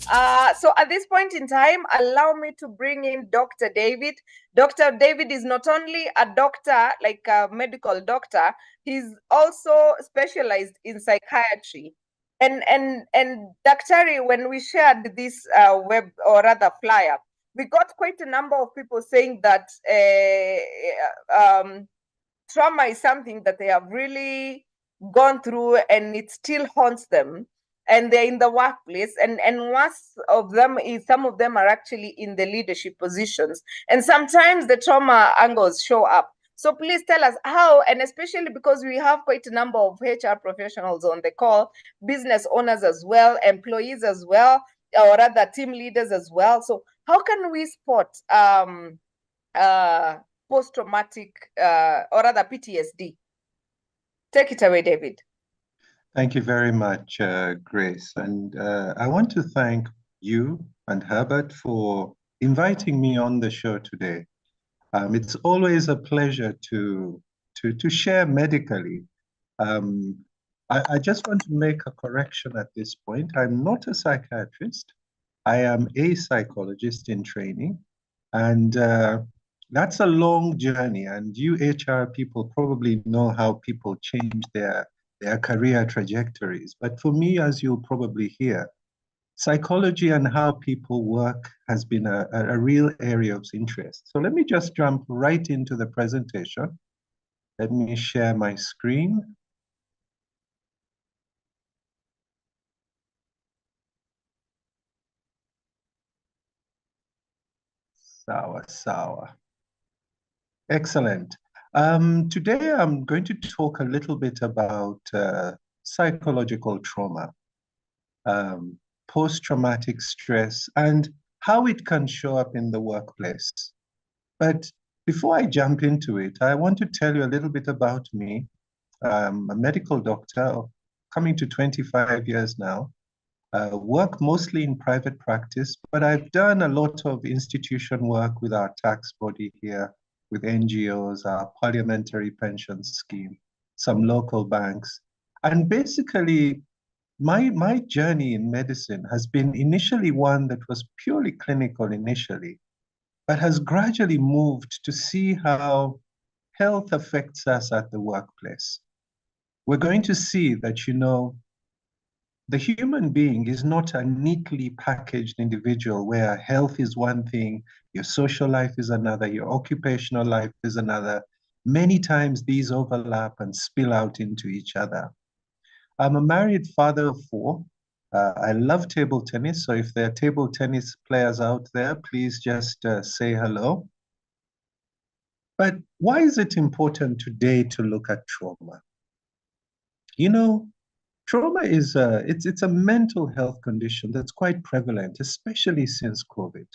So at this point in time, allow me to bring in Dr. David. Dr. David is not only a doctor, like a medical doctor, he's also specialized in psychiatry. And Daktari, when we shared this web or rather flyer, we got quite a number of people saying that trauma is something that they have really gone through and it still haunts them, and they're in the workplace, and worst of them is some of them are actually in the leadership positions, and sometimes the trauma angles show up. So please tell us how, and especially because we have quite a number of HR professionals on the call, business owners as well, employees as well, or rather team leaders as well. So how can we spot uh, post-traumatic or rather PTSD? Take it away, David. Thank you very much, Grace. And I want to thank you and Herbert for inviting me on the show today. It's always a pleasure to share medically. Um, I just want to make a correction at this point. I'm not a psychiatrist. I am a psychologist in training, and that's a long journey. And you HR people probably know how people change their career trajectories. But for me, as you'll probably hear, psychology and how people work has been a real area of interest. So let me just jump right into the presentation. Let me share my screen. Sawa, sawa. Excellent. Today I'm going to talk a little bit about psychological trauma, post-traumatic stress, and how it can show up in the workplace. But before I jump into it, I want to tell you a little bit about me. I'm a medical doctor, coming to 25 years now. Work mostly in private practice, but I've done a lot of institution work with our tax body here, with NGOs, our parliamentary pension scheme, some local banks. And basically, my journey in medicine has been initially one that was purely clinical initially, but has gradually moved to see how health affects us at the workplace. We're going to see that, the human being is not a neatly packaged individual where health is one thing, your social life is another, your occupational life is another. Many times these overlap and spill out into each other. I'm a married father of four. I love table tennis, so if there are table tennis players out there, please just say hello. But why is it important today to look at trauma? Trauma is it's a mental health condition that's quite prevalent, especially since COVID.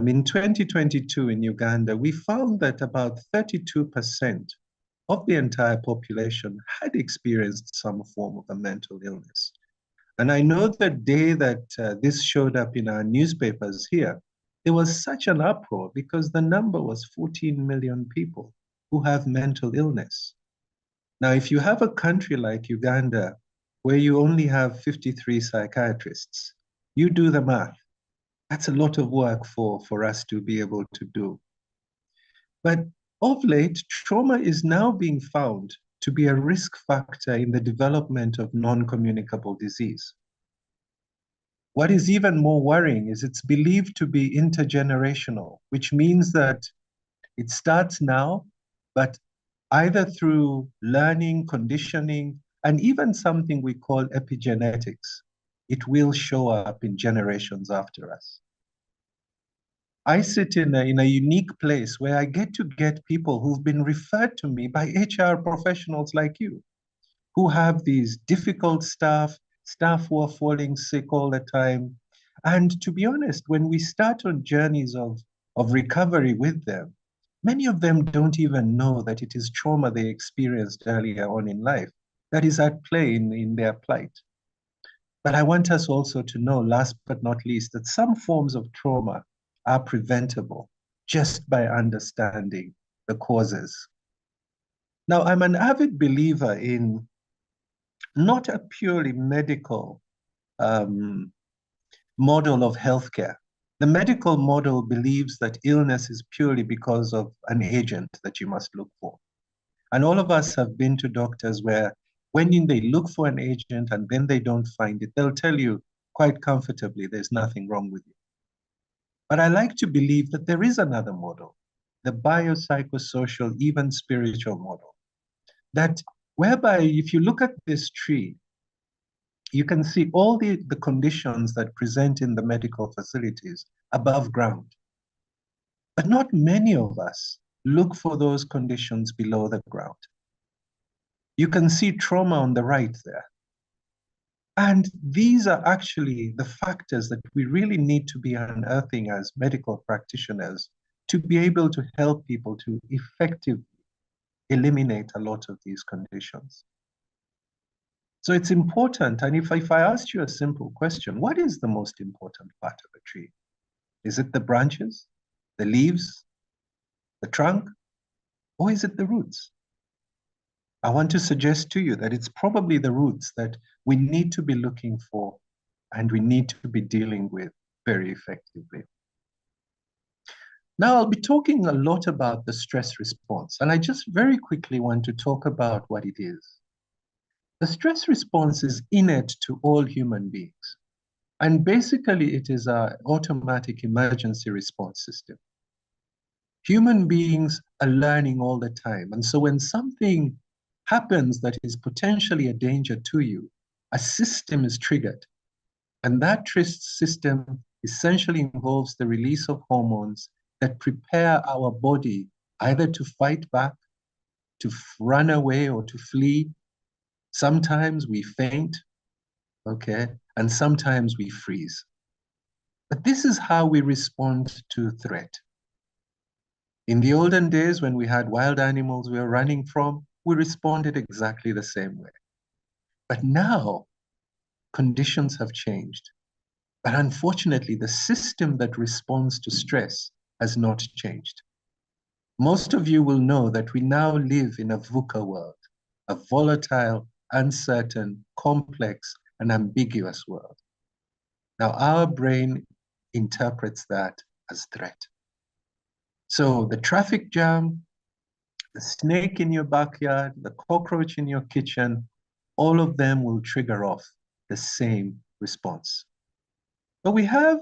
In 2022 in Uganda, we found that about 32% of the entire population had experienced some form of a mental illness. And I know the day that this showed up in our newspapers here, there was such an uproar because the number was 14 million people who have mental illness. Now, if you have a country like Uganda, where you only have 53 psychiatrists, you do the math. That's a lot of work for us to be able to do. But of late, trauma is now being found to be a risk factor in the development of non-communicable disease. What is even more worrying is it's believed to be intergenerational, which means that it starts now, but either through learning, conditioning, and even something we call epigenetics, it will show up in generations after us. I sit in a unique place where I get to get people who've been referred to me by HR professionals like you, who have these difficult staff who are falling sick all the time. And to be honest, when we start on journeys of recovery with them, many of them don't even know that it is trauma they experienced earlier on in life that is at play in their plight. But I want us also to know, last but not least, that some forms of trauma are preventable just by understanding the causes. Now, I'm an avid believer in not a purely medical model of healthcare. The medical model believes that illness is purely because of an agent that you must look for. And all of us have been to doctors where when they look for an agent and then they don't find it, they'll tell you quite comfortably there's nothing wrong with you. But I like to believe that there is another model, the biopsychosocial, even spiritual model, that whereby if you look at this tree, you can see all the conditions that present in the medical facilities above ground. But not many of us look for those conditions below the ground. You can see trauma on the right there. And these are actually the factors that we really need to be unearthing as medical practitioners to be able to help people to effectively eliminate a lot of these conditions. So it's important. And if I asked you a simple question, what is the most important part of a tree? Is it the branches, the leaves, the trunk, or is it the roots? I want to suggest to you that it's probably the roots that we need to be looking for and we need to be dealing with very effectively. Now, I'll be talking a lot about the stress response, and I just very quickly want to talk about what it is. The stress response is innate to all human beings, and basically it is an automatic emergency response system. Human beings are learning all the time, and so when something happens that is potentially a danger to you, a system is triggered. And that system essentially involves the release of hormones that prepare our body either to fight back, to run away, or to flee. Sometimes we faint, okay? And sometimes we freeze. But this is how we respond to threat. In the olden days, when we had wild animals we were running from, we responded exactly the same way. But now, conditions have changed. But unfortunately, the system that responds to stress has not changed. Most of you will know that we now live in a VUCA world, a volatile, uncertain, complex, and ambiguous world. Now, our brain interprets that as threat. So the traffic jam, the snake in your backyard, the cockroach in your kitchen, all of them will trigger off the same response. But we have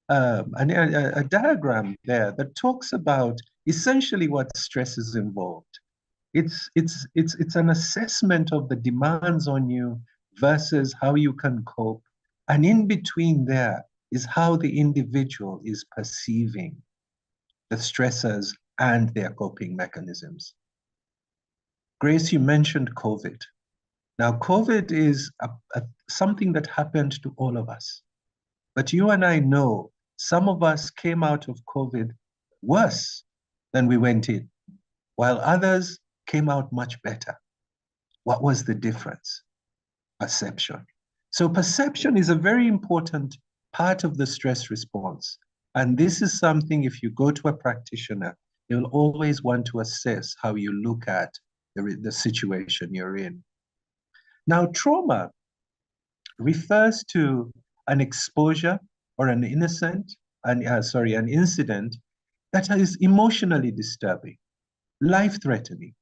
a diagram there that talks about essentially what stress is involved. It's an assessment of the demands on you versus how you can cope. And in between there is how the individual is perceiving the stressors and their coping mechanisms. Grace, you mentioned COVID. Now, COVID is something that happened to all of us. But you and I know some of us came out of COVID worse than we went in, while others came out much better. What was the difference? Perception. So perception is a very important part of the stress response. And this is something, if you go to a practitioner, you'll always want to assess how you look at the situation you're in. Now, trauma refers to an exposure or an incident that is emotionally disturbing, life-threatening,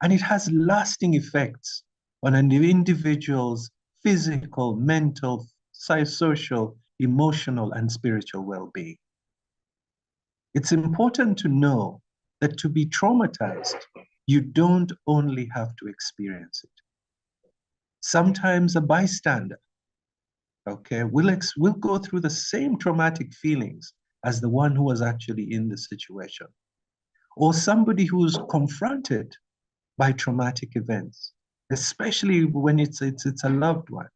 and it has lasting effects on an individual's physical, mental, social, emotional, and spiritual well-being. It's important to know that to be traumatized, you don't only have to experience it. Sometimes a bystander, okay, will go through the same traumatic feelings as the one who was actually in the situation. Or somebody who's confronted by traumatic events, especially when it's a loved one.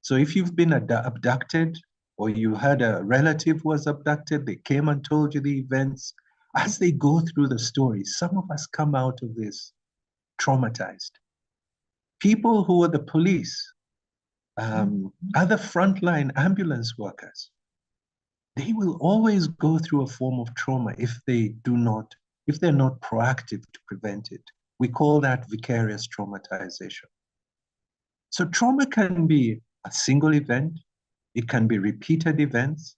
So if you've been abducted or you had a relative who was abducted, they came and told you the events, as they go through the story, some of us come out of this traumatized. People who are the police, other frontline ambulance workers, they will always go through a form of trauma if they're not proactive to prevent it. We call that vicarious traumatization. So trauma can be a single event, It can be repeated events,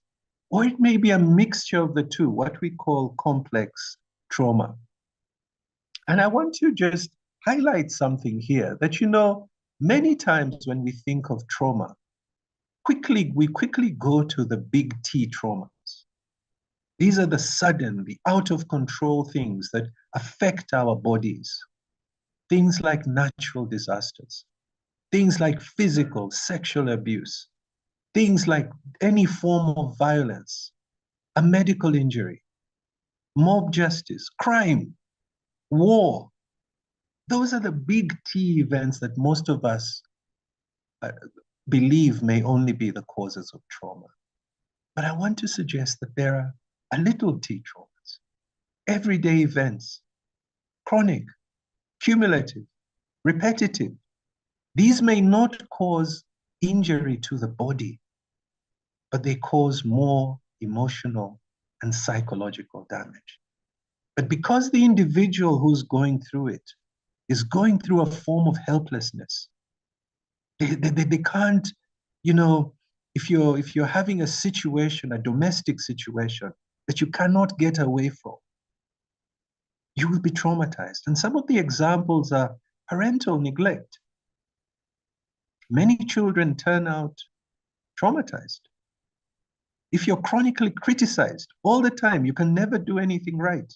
or it may be a mixture of the two, what we call complex trauma. And I want to just highlight something here that, many times when we think of trauma, we quickly go to the big T traumas. These are the sudden, the out of control things that affect our bodies. Things like natural disasters, things like physical, sexual abuse, things like any form of violence, a medical injury, mob justice, crime, war. Those are the big T events that most of us believe may only be the causes of trauma. But I want to suggest that there are a little T traumas, everyday events, chronic, cumulative, repetitive. These may not cause injury to the body, but they cause more emotional and psychological damage. But because the individual who's going through it is going through a form of helplessness, they can't, if you're having a situation, a domestic situation that you cannot get away from, you will be traumatized. And some of the examples are parental neglect. Many children turn out traumatized. If you're chronically criticized all the time, you can never do anything right.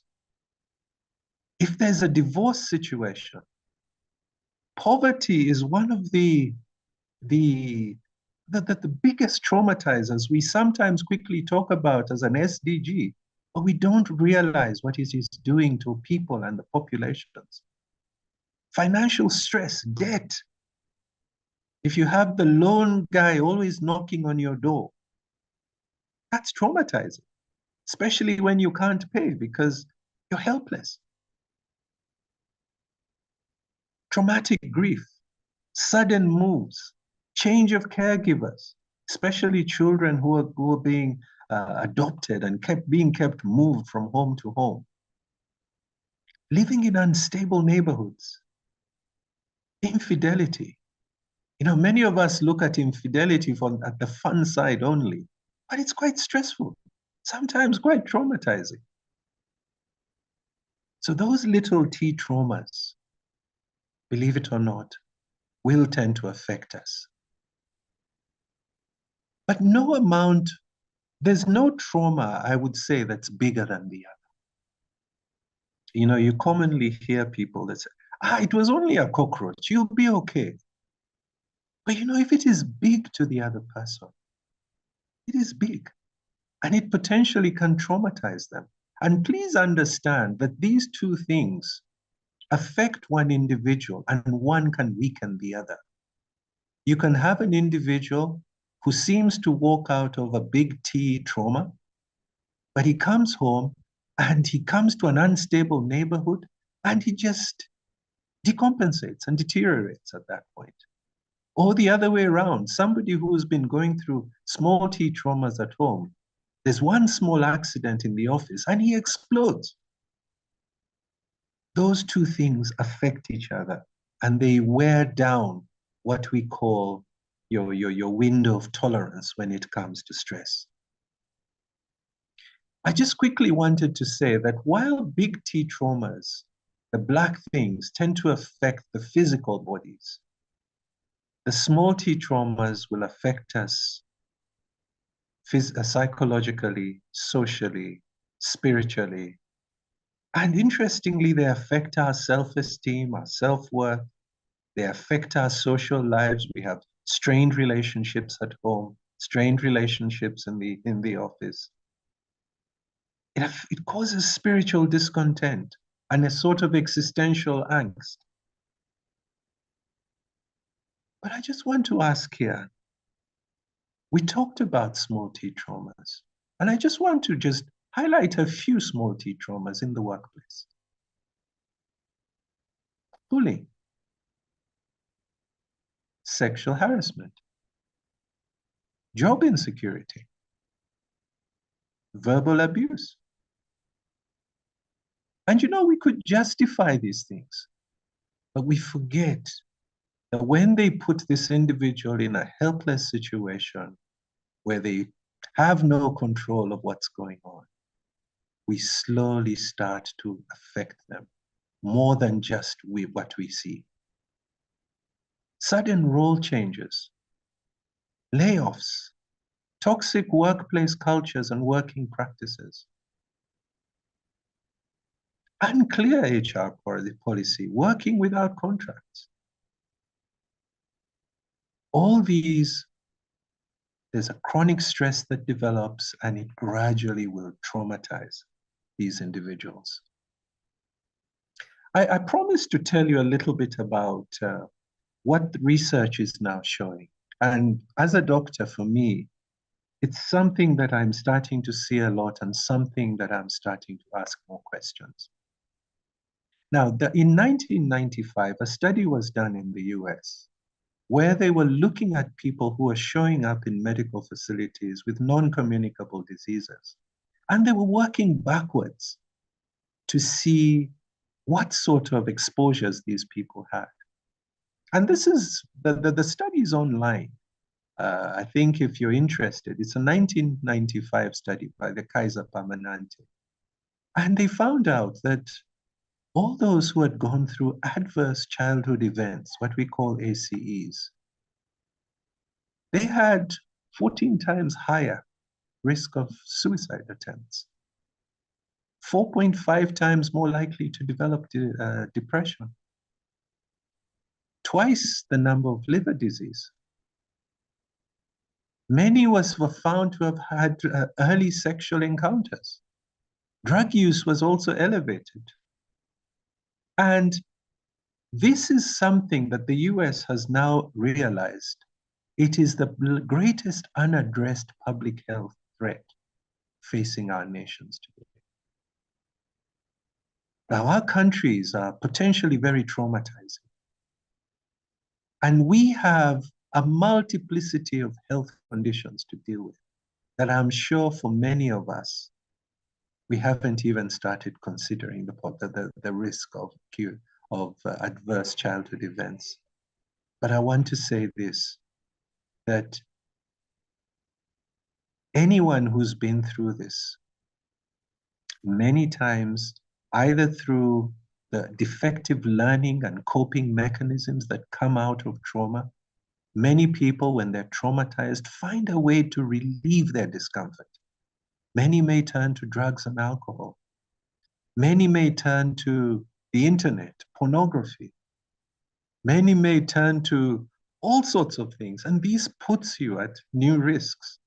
If there's a divorce situation, poverty is one of the biggest traumatizers we sometimes quickly talk about as an SDG, but we don't realize what it is doing to people and the populations. Financial stress, debt. If you have the loan guy always knocking on your door, that's traumatizing, especially when you can't pay because you're helpless. Traumatic grief, sudden moves, change of caregivers, especially children who are being adopted and being kept moved from home to home. Living in unstable neighborhoods, infidelity. Many of us look at infidelity at the fun side only, but it's quite stressful, sometimes quite traumatizing. So those little T traumas, believe it or not, will tend to affect us. But there's no trauma, I would say, that's bigger than the other. You commonly hear people that say, it was only a cockroach, you'll be okay. But if it is big to the other person, it is big, and it potentially can traumatize them. And please understand that these two things affect one individual, and one can weaken the other. You can have an individual who seems to walk out of a big T trauma, but he comes home and he comes to an unstable neighborhood and he just decompensates and deteriorates at that point. Or the other way around, somebody who's been going through small T traumas at home, there's one small accident in the office and he explodes. Those two things affect each other and they wear down what we call your window of tolerance when it comes to stress. I just quickly wanted to say that while big T traumas, the black things, tend to affect the physical bodies, the small T traumas will affect us psychologically, socially, spiritually. And interestingly, they affect our self-esteem, our self-worth. They affect our social lives. We have strained relationships at home, strained relationships in the office. It causes spiritual discontent and a sort of existential angst. But I just want to ask here, we talked about small T traumas, and I just want to just highlight a few small T traumas in the workplace. Bullying, sexual harassment, job insecurity, verbal abuse. And we could justify these things, but we forget that when they put this individual in a helpless situation, where they have no control of what's going on, we slowly start to affect them more than just what we see. Sudden role changes, layoffs, toxic workplace cultures and working practices, unclear HR policy, working without contracts. All these, there's a chronic stress that develops and it gradually will traumatize these individuals. I promised to tell you a little bit about what research is now showing. And as a doctor, for me, it's something that I'm starting to see a lot and something that I'm starting to ask more questions. Now, in 1995, a study was done in the US where they were looking at people who were showing up in medical facilities with non-communicable diseases. And they were working backwards to see what sort of exposures these people had. And this is, the study is online. I think if you're interested, it's a 1995 study by the Kaiser Permanente. And they found out that all those who had gone through adverse childhood events, what we call ACEs, they had 14 times higher risk of suicide attempts, 4.5 times more likely to develop depression, twice the number of liver disease. Many were found to have had early sexual encounters. Drug use was also elevated. And this is something that the US has now realized. It is the greatest unaddressed public health threat facing our nations today. Now, our countries are potentially very traumatizing. And we have a multiplicity of health conditions to deal with that I'm sure for many of us, we haven't even started considering the risk of adverse childhood events. But I want to say this, that anyone who's been through this, many times, either through the defective learning and coping mechanisms that come out of trauma, many people, when they're traumatized, find a way to relieve their discomfort. Many may turn to drugs and alcohol. Many may turn to the internet, pornography. Many may turn to all sorts of things, and this puts you at new risks.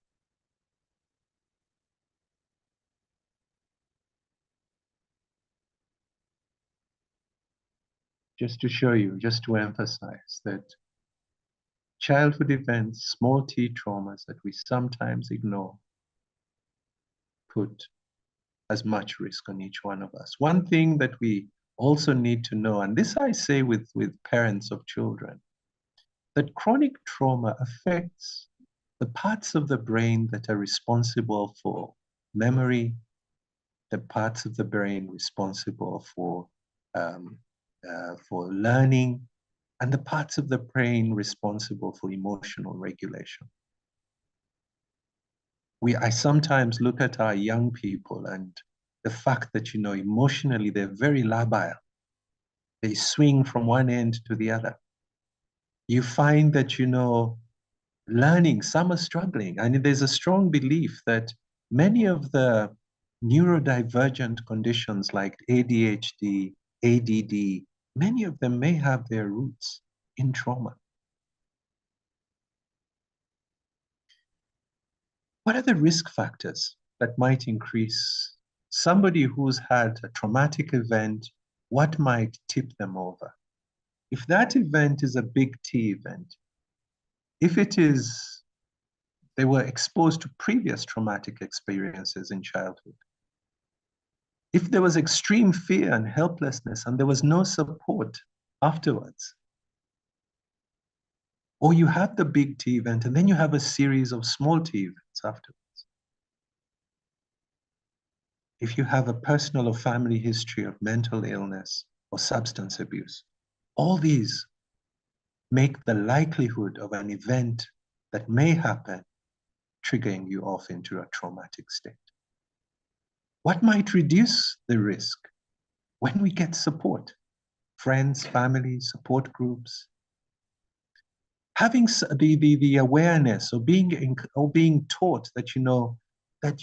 Just to show you, just to emphasize that childhood events, small t traumas that we sometimes ignore, put as much risk on each one of us. One thing that we also need to know, and this I say with parents of children, that chronic trauma affects the parts of the brain that are responsible for memory, the parts of the brain responsible for learning, and the parts of the brain responsible for emotional regulation. I sometimes look at our young people and the fact that, emotionally they're very labile. They swing from one end to the other. You find that, learning, some are struggling. And there's a strong belief that many of the neurodivergent conditions like ADHD, ADD, many of them may have their roots in trauma. What are the risk factors that might increase somebody who's had a traumatic event? What might tip them over? If that event is a big T event, if it is, they were exposed to previous traumatic experiences in childhood, if there was extreme fear and helplessness and there was no support afterwards, or you have the big T event and then you have a series of small T events afterwards. If you have a personal or family history of mental illness or substance abuse, all these make the likelihood of an event that may happen triggering you off into a traumatic state. What might reduce the risk? When we get support, friends, family, support groups, having the awareness or being taught that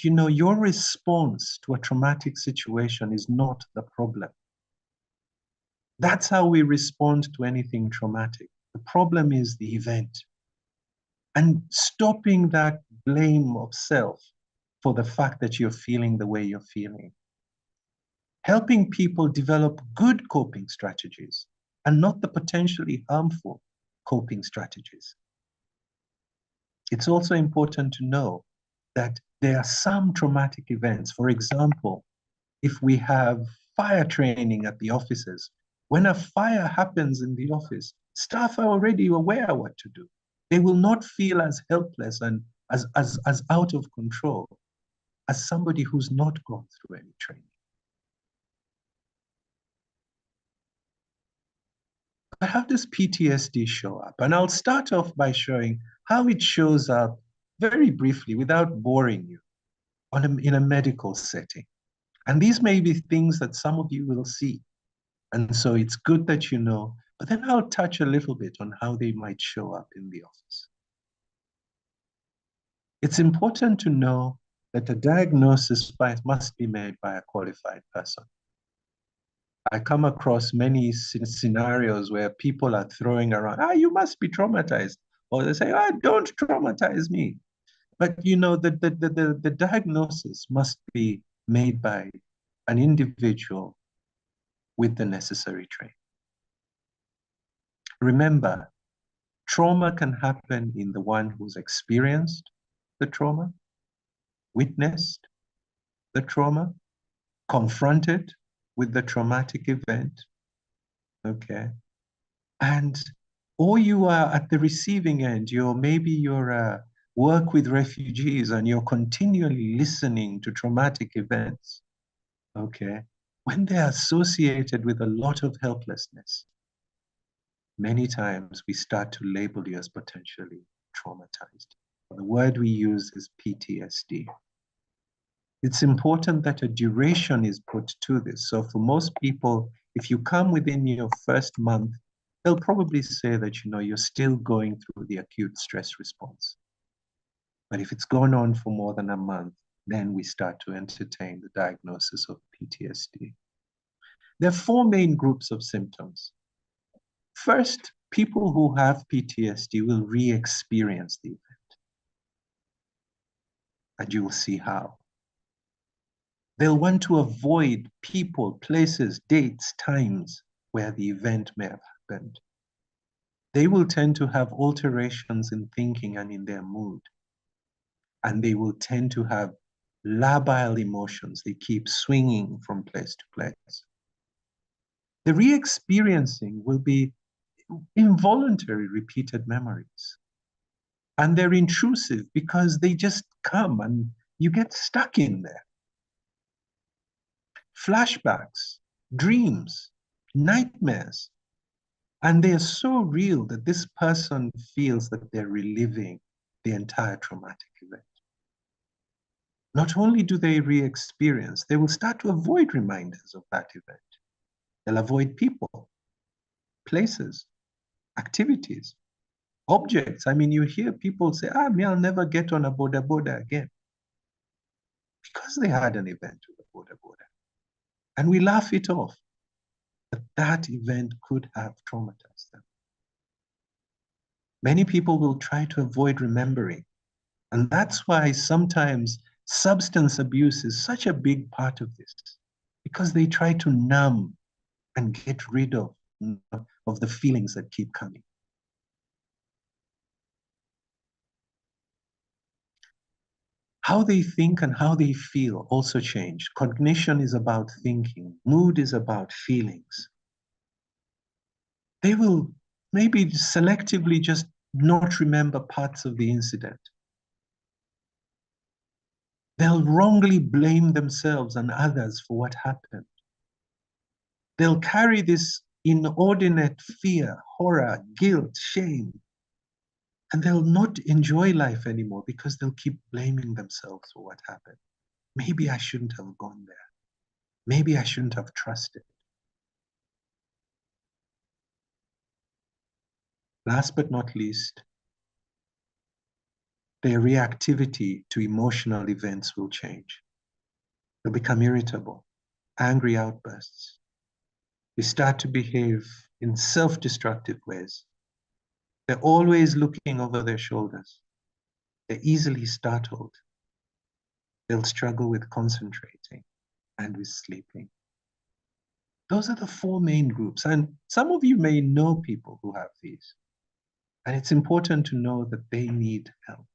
your response to a traumatic situation is not the problem. That's how we respond to anything traumatic. The problem is the event. And stopping that blame of self for the fact that you're feeling the way you're feeling. Helping people develop good coping strategies and not the potentially harmful coping strategies. It's also important to know that there are some traumatic events. For example, if we have fire training at the offices, when a fire happens in the office, staff are already aware what to do. They will not feel as helpless and as out of control as somebody who's not gone through any training. But how does PTSD show up? And I'll start off by showing how it shows up very briefly without boring you in a medical setting. And these may be things that some of you will see. And so it's good that you know, but then I'll touch a little bit on how they might show up in the office. It's important to know that a diagnosis must be made by a qualified person. I come across many scenarios where people are throwing around, you must be traumatized. Or they say, don't traumatize me. But the diagnosis must be made by an individual with the necessary training. Remember, trauma can happen in the one who's experienced the trauma, witnessed the trauma, confronted with the traumatic event, okay? Or you are at the receiving end, you're work with refugees and you're continually listening to traumatic events, okay? When they're associated with a lot of helplessness, many times we start to label you as potentially traumatized. The word we use is PTSD. It's important that a duration is put to this. So for most people, if you come within your first month, they'll probably say that you're still going through the acute stress response. But if it's gone on for more than a month, then we start to entertain the diagnosis of PTSD. There are four main groups of symptoms. First, people who have PTSD will re-experience the event. And you will see how. They'll want to avoid people, places, dates, times where the event may have happened. They will tend to have alterations in thinking and in their mood. And they will tend to have labile emotions. They keep swinging from place to place. The re-experiencing will be involuntary repeated memories. And they're intrusive because they just come and you get stuck in there. Flashbacks, dreams, nightmares. And they are so real that this person feels that they're reliving the entire traumatic event. Not only do they re-experience, they will start to avoid reminders of that event. They'll avoid people, places, activities, objects. I mean, you hear people say, I'll never get on a boda again. Because they had an event with a boda. And we laugh it off. But that event could have traumatized them. Many people will try to avoid remembering. And that's why sometimes substance abuse is such a big part of this, because they try to numb and get rid of the feelings that keep coming. How they think and how they feel also change. Cognition is about thinking. Mood is about feelings. They will maybe selectively just not remember parts of the incident. They'll wrongly blame themselves and others for what happened. They'll carry this inordinate fear, horror, guilt, shame. And they'll not enjoy life anymore because they'll keep blaming themselves for what happened. Maybe I shouldn't have gone there. Maybe I shouldn't have trusted. Last but not least, their reactivity to emotional events will change. They'll become irritable, angry outbursts. They start to behave in self-destructive ways. They're always looking over their shoulders. They're easily startled. They'll struggle with concentrating and with sleeping. Those are the four main groups. And some of you may know people who have these. And it's important to know that they need help.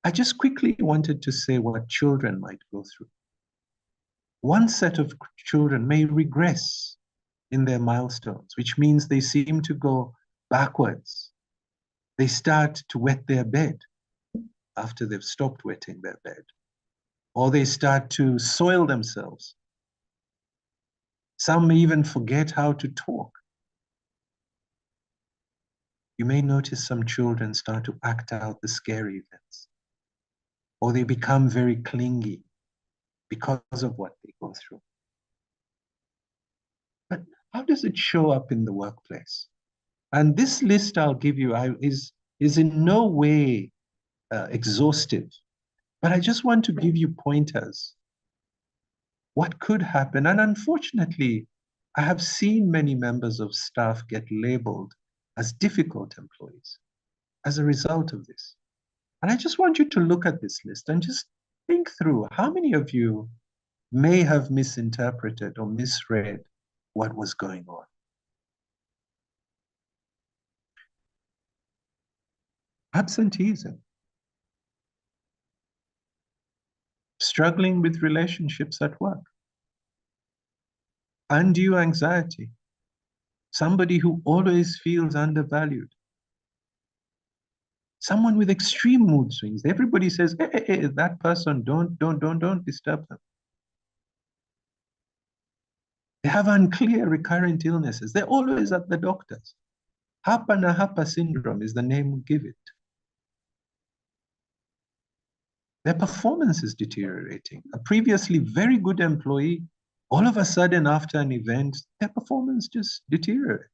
I just quickly wanted to say what children might go through. One set of children may regress in their milestones, which means they seem to go backwards. They start to wet their bed after they've stopped wetting their bed, or they start to soil themselves. Some may even forget how to talk. You may notice some children start to act out the scary events, or they become very clingy because of what they go through. But how does it show up in the workplace? And this list I'll give you is in no way exhaustive, but I just want to give you pointers. What could happen? And unfortunately, I have seen many members of staff get labeled as difficult employees as a result of this. And I just want you to look at this list and just think through how many of you may have misinterpreted or misread what was going on. Absenteeism, struggling with relationships at work, undue anxiety, somebody who always feels undervalued, someone with extreme mood swings. Everybody says, hey, that person, don't disturb them. They have unclear recurrent illnesses. They're always at the doctor's. Hapa na hapa syndrome is the name we give it. Their performance is deteriorating. A previously very good employee, all of a sudden after an event, their performance just deteriorates.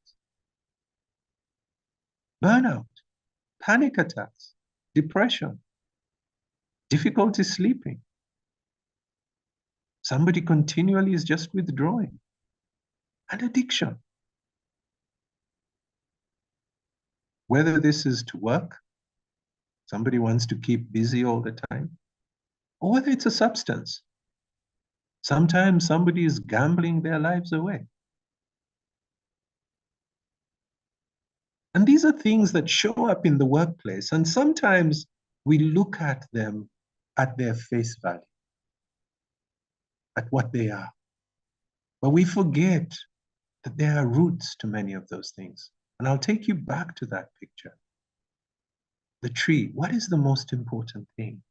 Burnout, panic attacks, depression, difficulty sleeping. Somebody continually is just withdrawing. And addiction. Whether this is to work, somebody wants to keep busy all the time, or whether it's a substance. Sometimes somebody is gambling their lives away. And these are things that show up in the workplace. And sometimes we look at them at their face value, at what they are. But we forget that there are roots to many of those things. And I'll take you back to that picture. The tree, what is the most important thing?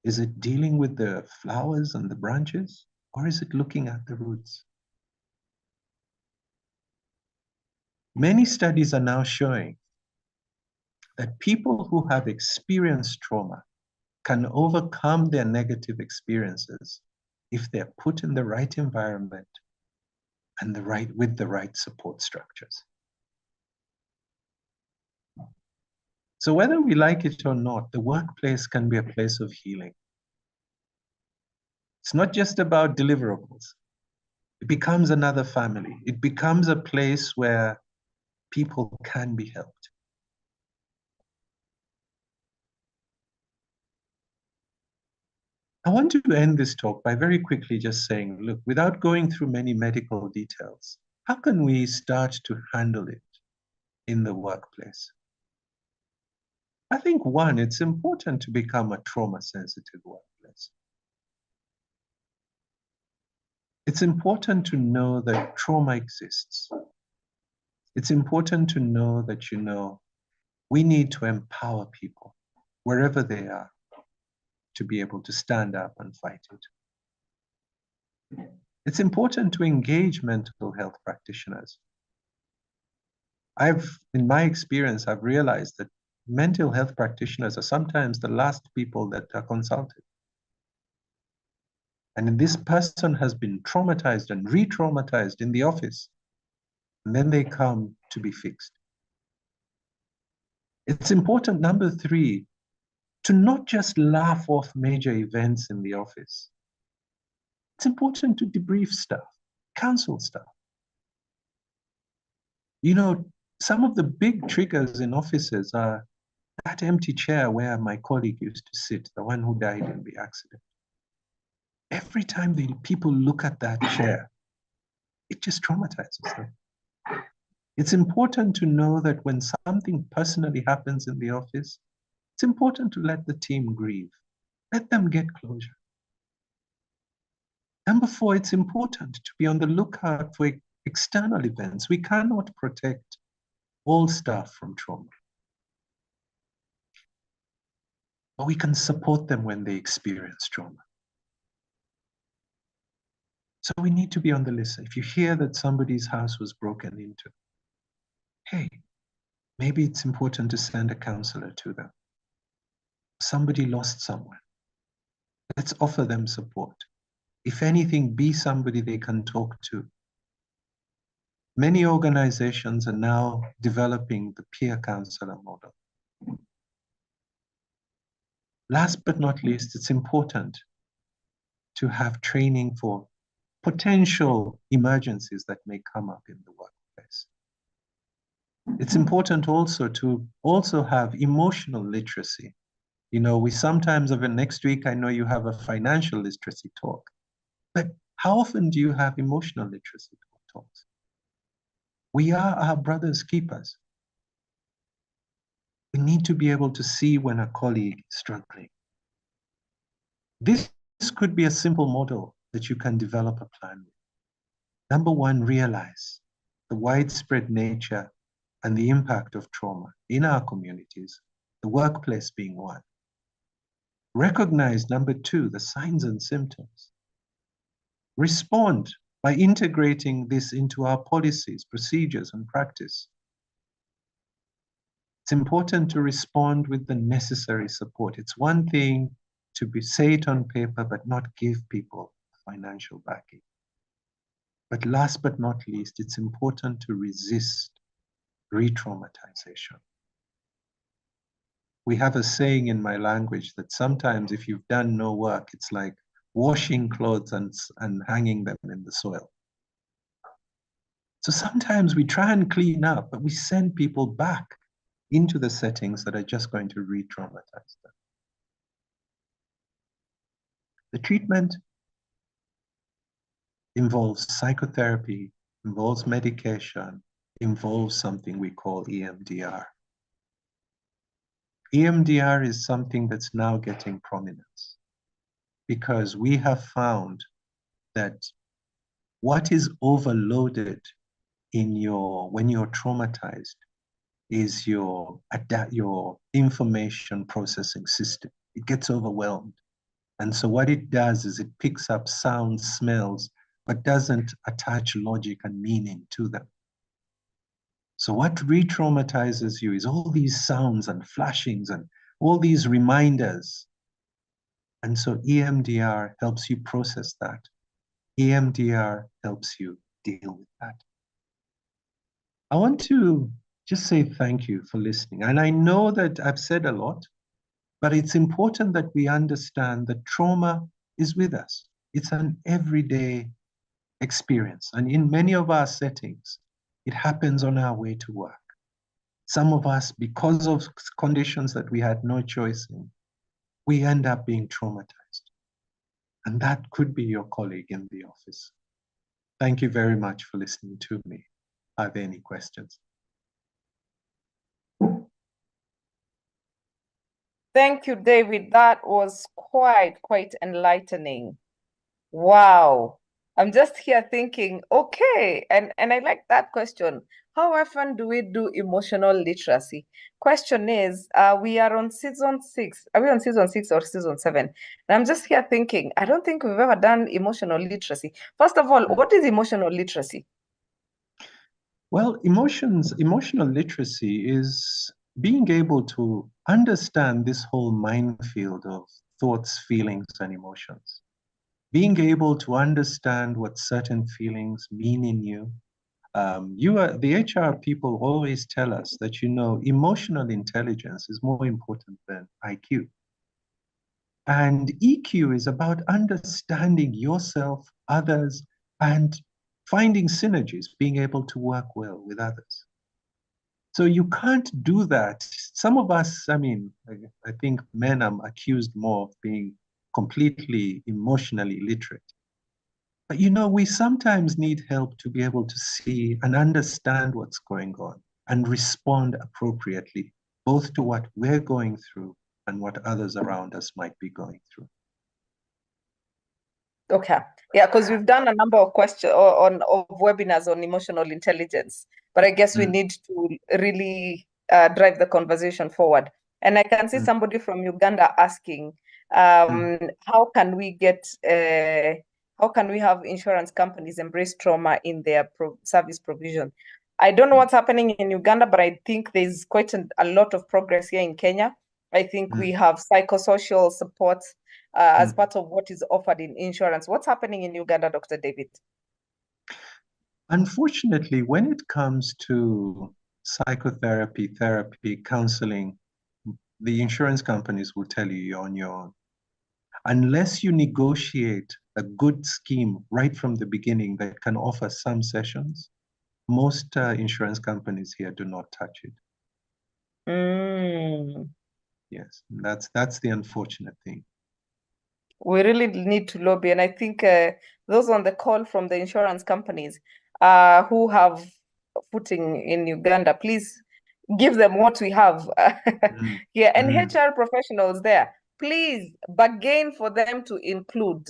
Is it dealing with the flowers and the branches, or is it looking at the roots? Many studies are now showing that people who have experienced trauma can overcome their negative experiences if they're put in the right environment and with the right support structures. So whether we like it or not, the workplace can be a place of healing. It's not just about deliverables. It becomes another family. It becomes a place where people can be helped. I want to end this talk by very quickly just saying, look, without going through many medical details, how can we start to handle it in the workplace? I think one, it's important to become a trauma-sensitive workplace. It's important to know that trauma exists. It's important to know that, we need to empower people wherever they are to be able to stand up and fight it. It's important to engage mental health practitioners. In my experience, I've realized that mental health practitioners are sometimes the last people that are consulted. And this person has been traumatized and re-traumatized in the office, and then they come to be fixed. It's important, number 3, to not just laugh off major events in the office. It's important to debrief staff, counsel staff. You know, some of the big triggers in offices are that empty chair where my colleague used to sit, the one who died in the accident. Every time the people look at that chair, it just traumatizes them. It's important to know that when something personally happens in the office, it's important to let the team grieve. Let them get closure. Number 4, it's important to be on the lookout for external events. We cannot protect all staff from trauma, but we can support them when they experience trauma. So we need to be on the list. If you hear that somebody's house was broken into, hey, maybe it's important to send a counselor to them. Somebody lost someone. Let's offer them support. If anything, be somebody they can talk to. Many organizations are now developing the peer counselor model. Last but not least, it's important to have training for potential emergencies that may come up in the workplace. It's important also to have emotional literacy. You know, we sometimes have next week, I know you have a financial literacy talk, but how often do you have emotional literacy talks? We are our brother's keepers. We need to be able to see when a colleague is struggling. This could be a simple model that you can develop a plan with. Number 1, realize the widespread nature and the impact of trauma in our communities, the workplace being one. Recognize, number 2, the signs and symptoms. Respond by integrating this into our policies, procedures, and practice. It's important to respond with the necessary support. It's one thing to say it on paper, but not give people financial backing. But last but not least, it's important to resist re-traumatization. We have a saying in my language that sometimes if you've done no work, it's like washing clothes and hanging them in the soil. So sometimes we try and clean up, but we send people back into the settings that are just going to re-traumatize them. The treatment involves psychotherapy, involves medication, involves something we call EMDR. EMDR is something that's now getting prominence because we have found that what is overloaded when you're traumatized is your information processing system. It gets overwhelmed. And so what it does is it picks up sounds, smells, but doesn't attach logic and meaning to them. So what re-traumatizes you is all these sounds and flashings and all these reminders. And so EMDR helps you process that. EMDR helps you deal with that. I want to just say thank you for listening. And I know that I've said a lot, but it's important that we understand that trauma is with us. It's an everyday experience. And in many of our settings, it happens on our way to work. Some of us, because of conditions that we had no choice in, we end up being traumatized. And that could be your colleague in the office. Thank you very much for listening to me. Are there any questions? Thank you, David. That was quite enlightening. Wow. I'm just here thinking, okay, and I like that question. How often do we do emotional literacy? Question is, we are on season 6. Are we on season 6 or season 7? And I'm just here thinking, I don't think we've ever done emotional literacy. First of all, what is emotional literacy? Well, emotional literacy is being able to understand this whole minefield of thoughts, feelings, and emotions. Being able to understand what certain feelings mean in you. The HR people always tell us that, emotional intelligence is more important than IQ. And EQ is about understanding yourself, others, and finding synergies, being able to work well with others. So you can't do that. Some of us, I think men are accused more of being completely emotionally literate. But we sometimes need help to be able to see and understand what's going on and respond appropriately, both to what we're going through and what others around us might be going through. Okay. Yeah, because we've done a number of questions of webinars on emotional intelligence, but I guess we need to really drive the conversation forward. And I can see somebody from Uganda asking, how can we have insurance companies embrace trauma in their service provision? I don't know what's happening in Uganda, but I think there's quite a lot of progress here in Kenya. I think we have psychosocial support as part of what is offered in insurance. What's happening in Uganda, Dr. David? Unfortunately, when it comes to psychotherapy, therapy, counseling, the insurance companies will tell you you're on your own. Unless you negotiate a good scheme right from the beginning that can offer some sessions, most insurance companies here do not touch it. Yes, that's the unfortunate thing. We really need to lobby, and I think those on the call from the insurance companies who have footing in Uganda, please give them what we have. Yeah, and HR professionals there, please bargain for them to include.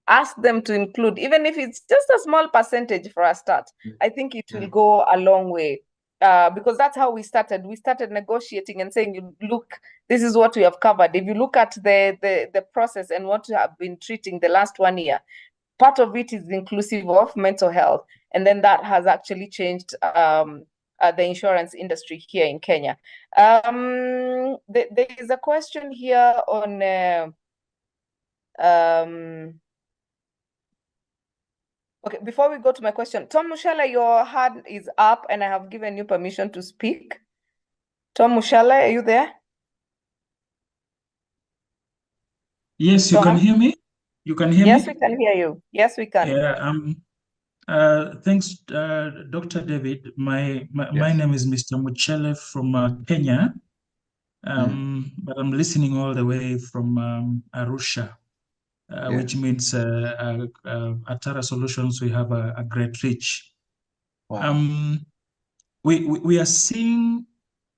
Ask them to include, even if it's just a small percentage for a start. I think it will go a long way. Because that's how we started. We started negotiating and saying, look, this is what we have covered. If you look at the process and what we have been treating the last 1 year, part of it is inclusive of mental health. And then that has actually changed the insurance industry here in Kenya. There is a question here on okay, before we go to my question, Tom Mushala, your hand is up and I have given you permission to speak. Tom Mushala, are you there? Yes, you can hear me? You can hear me? Yes, we can hear you. Yes, we can. Yeah, thanks, Dr. David. My name is Mr. Muchele from Kenya, but I'm listening all the way from Arusha. Which means at Tara Solutions, we have a great reach. Wow. We are seeing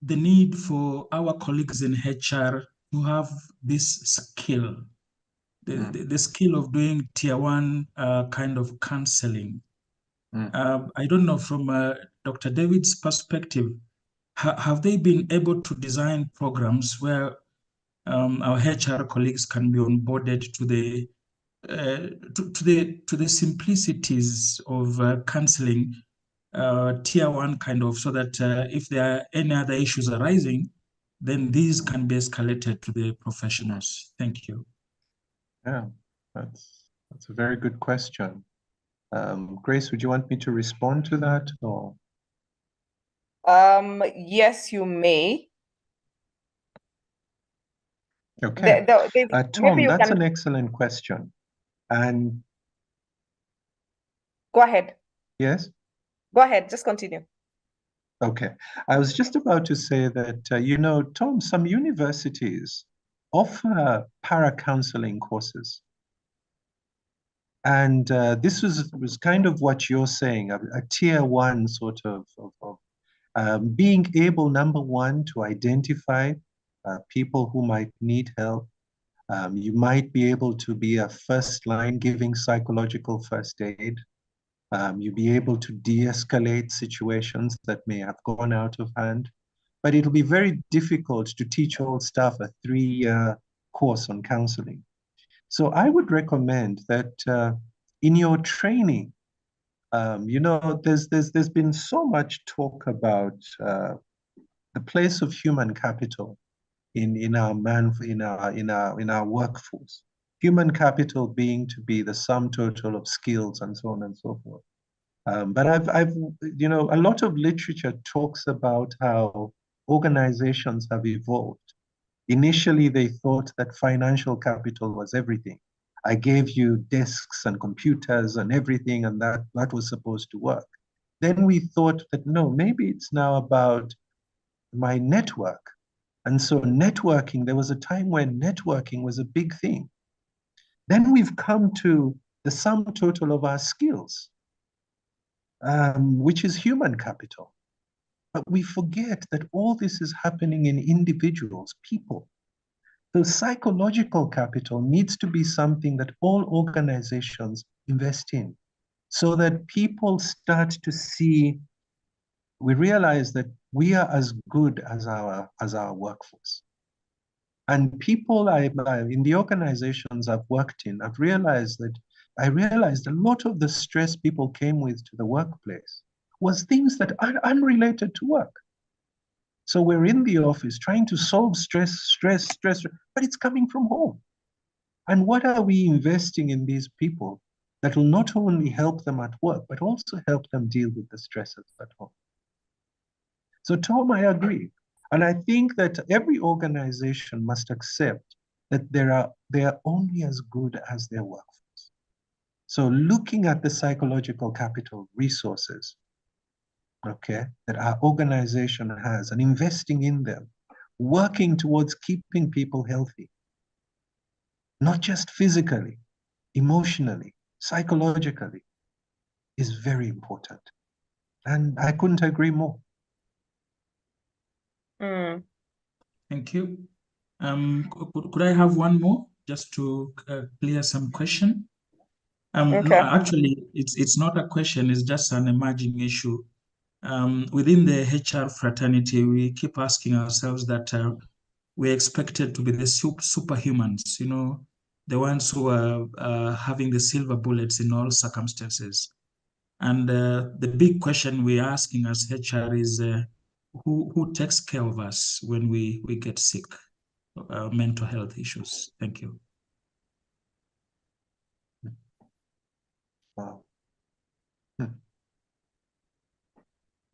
the need for our colleagues in HR to have this skill, the skill of doing tier one kind of counseling. I don't know, from Dr. David's perspective, have they been able to design programs where our HR colleagues can be onboarded to the simplicities of counseling, tier one kind of, so that if there are any other issues arising, then these can be escalated to the professionals. Thank you. Yeah, that's a very good question. Grace, would you want me to respond to that, or? Yes, you may. Okay. Tom, maybe that's an excellent question. And go ahead. Yes? Go ahead, just continue. Okay. I was just about to say that, Tom, some universities offer para-counseling courses. And this was kind of what you're saying, a tier one sort of being able, number one, to identify people who might need help. You might be able to be a first line giving psychological first aid. You'll be able to de-escalate situations that may have gone out of hand. But it'll be very difficult to teach all staff a 3-year course on counseling. So I would recommend that in your training, There's been so much talk about the place of human capital in our workforce. Human capital being to be the sum total of skills and so on and so forth. But a lot of literature talks about how organizations have evolved. Initially, they thought that financial capital was everything. I gave you desks and computers and everything, and that was supposed to work. Then we thought that no, maybe it's now about my network. And so networking, there was a time when networking was a big thing. Then we've come to the sum total of our skills, which is human capital. But we forget that all this is happening in individuals, people. So psychological capital needs to be something that all organizations invest in so that people start to see, we realize that we are as good as our workforce. And people in the organizations I've worked in, I realized a lot of the stress people came with to the workplace was things that are unrelated to work. So we're in the office trying to solve stress, but it's coming from home. And what are we investing in these people that will not only help them at work, but also help them deal with the stresses at home? So Tom, I agree. And I think that every organization must accept that they are only as good as their workforce. So looking at the psychological capital resources, okay, that our organization has and investing in them, working towards keeping people healthy, not just physically, emotionally, psychologically, is very important. And I couldn't agree more. Thank you. Could I have one more just to clear some question? Okay. No, actually, it's not a question, it's just an emerging issue. Within the HR fraternity, we keep asking ourselves that we're expected to be the superhumans, the ones who are having the silver bullets in all circumstances. And the big question we're asking as HR is who takes care of us when we get sick, mental health issues? Thank you. Wow.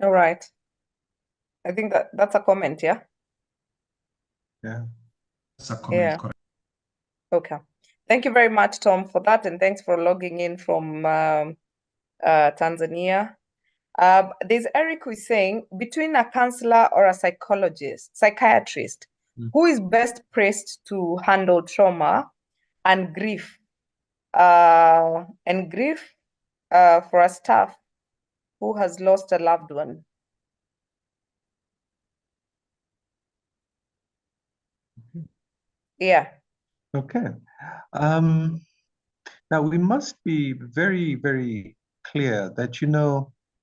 All right. I think that's a comment, yeah? Yeah. That's a comment, Yeah. correct. Okay. Thank you very much, Tom, for that, and thanks for logging in from Tanzania. There's Eric who is saying, between a counselor or a psychiatrist, who is best placed to handle trauma and grief? For a staff who has lost a loved one. Yeah. Okay. Now we must be very, very clear that,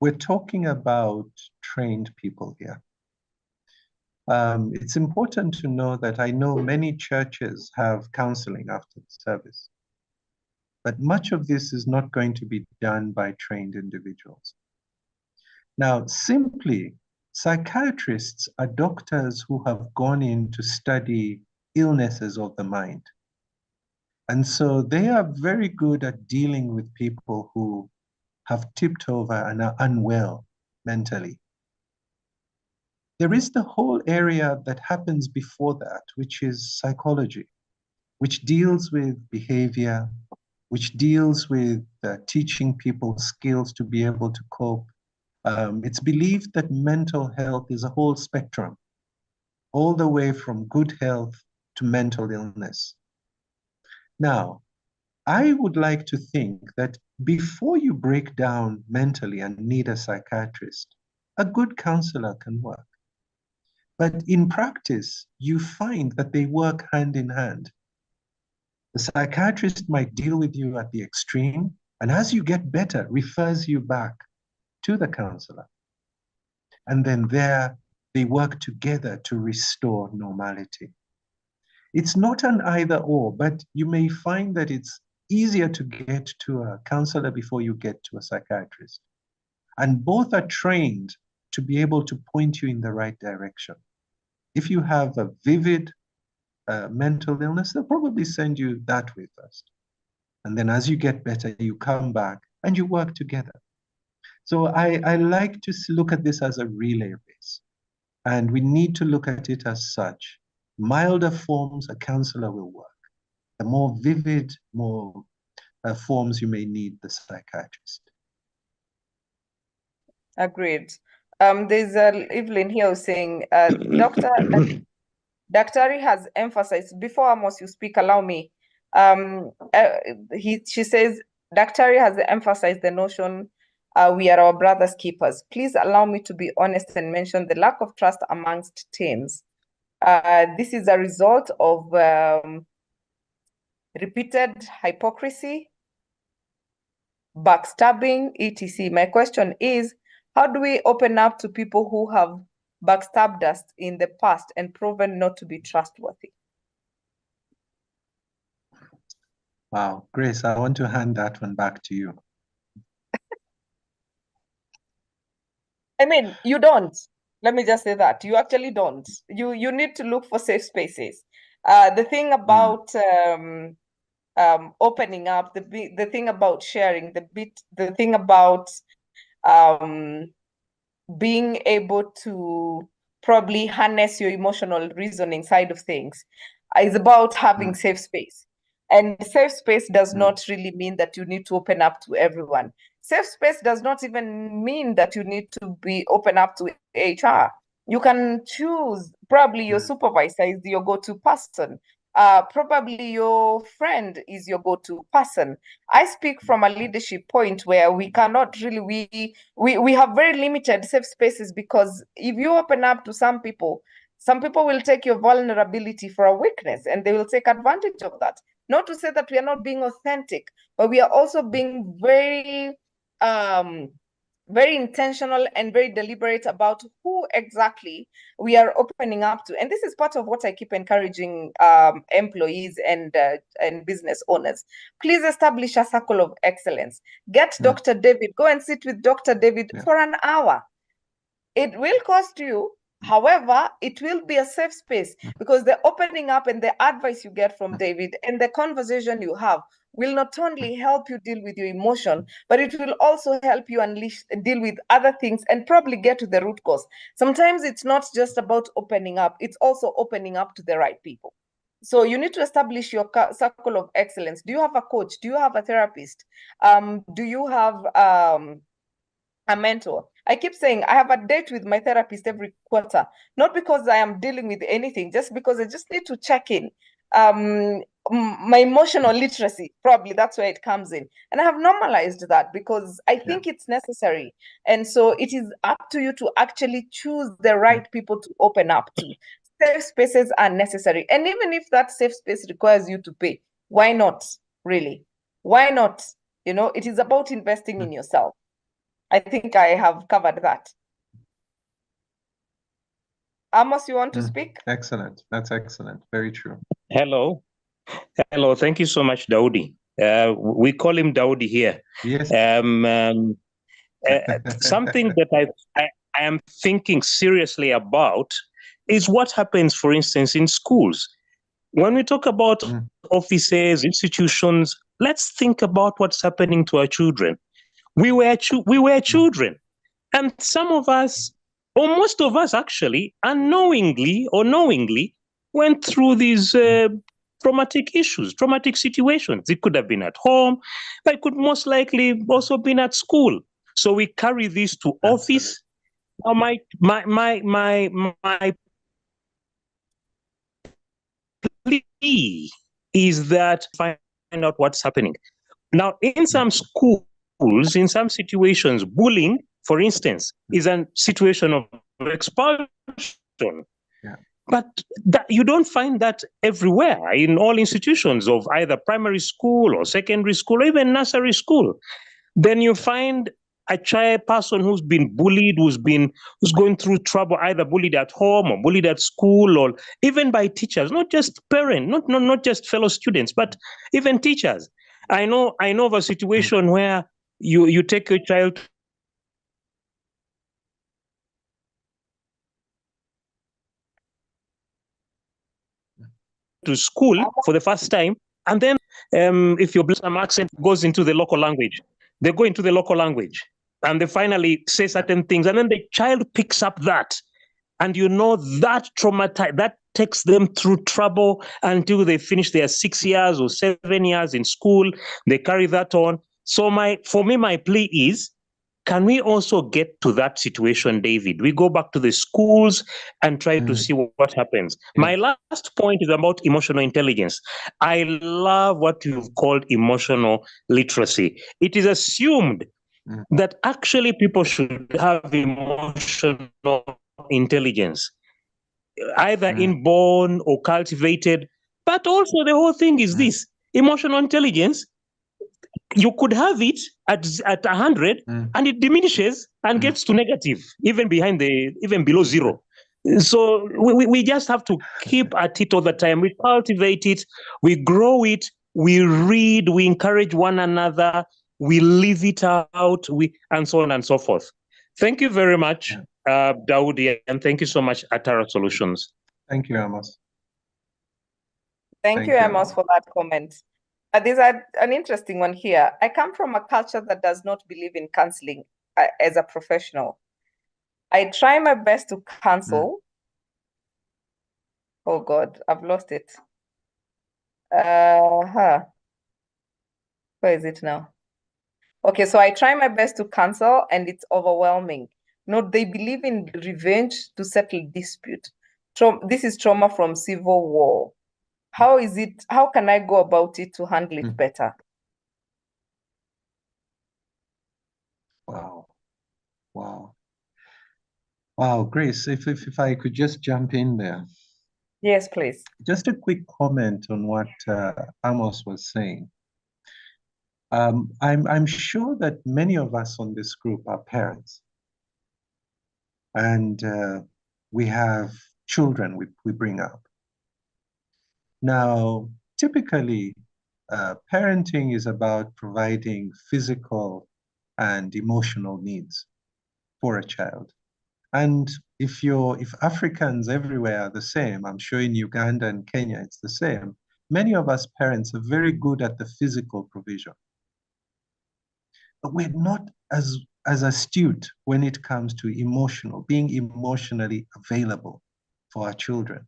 we're talking about trained people here. It's important to know that I know many churches have counseling after the service, but much of this is not going to be done by trained individuals. Now, simply, psychiatrists are doctors who have gone in to study illnesses of the mind. And so they are very good at dealing with people who have tipped over and are unwell mentally. There is the whole area that happens before that, which is psychology, which deals with behavior, which deals with teaching people skills to be able to cope. It's believed that mental health is a whole spectrum, all the way from good health to mental illness. Now, I would like to think that before you break down mentally and need a psychiatrist, a good counselor can work. But in practice, you find that they work hand in hand. The psychiatrist might deal with you at the extreme, and as you get better, refers you back to the counselor. And then there, they work together to restore normality. It's not an either or, but you may find that it's easier to get to a counselor before you get to a psychiatrist. And both are trained to be able to point you in the right direction. If you have a vivid mental illness, they'll probably send you that way first. And then as you get better, you come back and you work together. So I like to look at this as a relay race. And we need to look at it as such. Milder forms, a counselor will work. The more vivid, more forms you may need, the psychiatrist. Agreed. There's Evelyn here saying, Dr. Daktari has emphasized, before Amos you speak, allow me. She says, Daktari has emphasized the notion we are our brother's keepers. Please allow me to be honest and mention the lack of trust amongst teams. This is a result of repeated hypocrisy, backstabbing, etc. My question is, how do we open up to people who have backstabbed us in the past and proven not to be trustworthy? Wow, Grace, I want to hand that one back to you. I mean, you don't. Let me just say that. You actually don't. You need to look for safe spaces. The thing about opening up, the thing about sharing, the thing about being able to probably harness your emotional reasoning side of things is about having safe space. And safe space does not really mean that you need to open up to everyone. Safe space does not even mean that you need to be open up to HR. You can choose, probably your supervisor is your go-to person. Probably your friend is your go-to person. I speak from a leadership point where we cannot really, we have very limited safe spaces, because if you open up to some people will take your vulnerability for a weakness and they will take advantage of that. Not to say that we are not being authentic, but we are also being very, very intentional and very deliberate about who exactly we are opening up to. And this is part of what I keep encouraging employees and business owners. Please establish a circle of excellence. Get Dr. David, go and sit with Dr. David for an hour. It will cost you. However, it will be a safe space, because the opening up and the advice you get from David and the conversation you have will not only help you deal with your emotion, but it will also help you deal with other things and probably get to the root cause. Sometimes it's not just about opening up, it's also opening up to the right people. So you need to establish your circle of excellence. Do you have a coach? Do you have a therapist? Do you have a mentor? I keep saying I have a date with my therapist every quarter, not because I am dealing with anything, just because I just need to check in. My emotional literacy, probably that's where it comes in. And I have normalized that because I think it's necessary. And so it is up to you to actually choose the right people to open up to. Safe spaces are necessary. And even if that safe space requires you to pay, why not, really? Why not? You know, it is about investing in yourself. I think I have covered that. Amos, you want to speak? Excellent. That's excellent. Very true. Hello. Hello. Thank you so much, Daudi. We call him Daudi here. Yes. Something that I am thinking seriously about is what happens, for instance, in schools. When we talk about offices, institutions, let's think about what's happening to our children. We were children, and some of us, or most of us actually, unknowingly or knowingly, went through these traumatic issues, traumatic situations. It could have been at home, but it could most likely also been at school. So we carry this to office. Now, my plea is that find out what's happening. Now, in some schools, in some situations, bullying, for instance, is a situation of expulsion. But you don't find that everywhere in all institutions of either primary school or secondary school or even nursery school. Then you find a child person who's been bullied, who's going through trouble, either bullied at home or bullied at school or even by teachers, not just parents, not just fellow students, but even teachers. I know of a situation where you take your child to school for the first time, and then if your some accent goes into the local language, they go into the local language, and they finally say certain things, and then the child picks up that, and that traumatize that takes them through trouble until they finish their 6 years or 7 years in school. They carry that on. So for me, my plea is, can we also get to that situation, David? We go back to the schools and try to see what happens. Yeah. My last point is about emotional intelligence. I love what you've called emotional literacy. It is assumed that actually people should have emotional intelligence, either inborn or cultivated. But also the whole thing is this: emotional intelligence, you could have it at 100 and it diminishes and gets to negative, even below zero. So we just have to keep at it all the time. We cultivate it, we grow it, we read, we encourage one another, we live it out, and so on and so forth. Thank you very much, Daudi, and thank you so much, Atara Solutions. Thank you, Amos. Thank you, Amos, for that comment. There's an interesting one here. I come from a culture that does not believe in counseling as a professional. I try my best to counsel. Oh God, I've lost it. Where is it now? Okay, so I try my best to counsel and it's overwhelming. No, they believe in revenge to settle dispute. This is trauma from civil war. How can I go about it to handle it better? Wow, Grace, if I could just jump in there. Yes, please. Just a quick comment on what Amos was saying. I'm sure that many of us on this group are parents. And we have children we bring up. Now, typically, parenting is about providing physical and emotional needs for a child. And if Africans everywhere are the same, I'm sure in Uganda and Kenya it's the same, many of us parents are very good at the physical provision. But we're not as astute when it comes to being emotionally available for our children.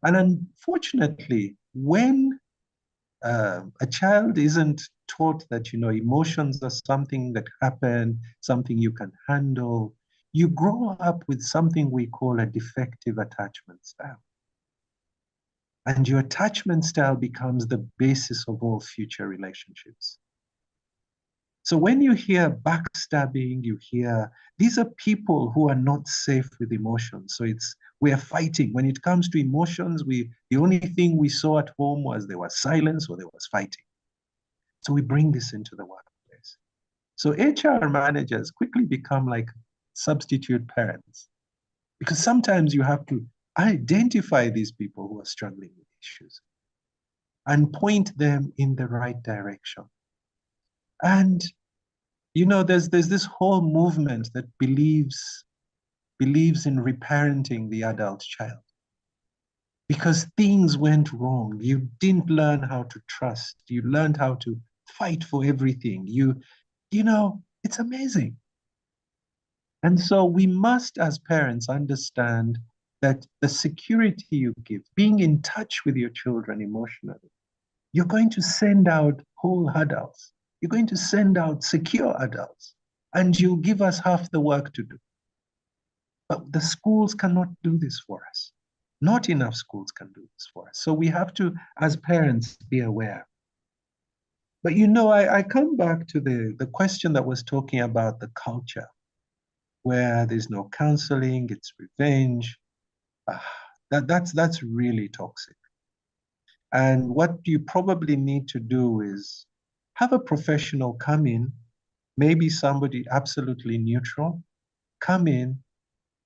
And unfortunately, when a child isn't taught that, emotions are something that happen, something you can handle, you grow up with something we call a defective attachment style. And your attachment style becomes the basis of all future relationships. So when you hear backstabbing, you hear these are people who are not safe with emotions. So we are fighting. When it comes to emotions, the only thing we saw at home was there was silence or there was fighting. So we bring this into the workplace. So HR managers quickly become like substitute parents, because sometimes you have to identify these people who are struggling with issues and point them in the right direction. And there's this whole movement that believes in reparenting the adult child because things went wrong. You didn't learn how to trust. You learned how to fight for everything. It's amazing. And so we must, as parents, understand that the security you give, being in touch with your children emotionally, you're going to send out whole adults. You're going to send out secure adults, and you'll give us half the work to do. But the schools cannot do this for us. Not enough schools can do this for us. So we have to, as parents, be aware. But I come back to the question that was talking about the culture, where there's no counseling, it's revenge. That's really toxic. And what you probably need to do is have a professional come in, maybe somebody absolutely neutral, come in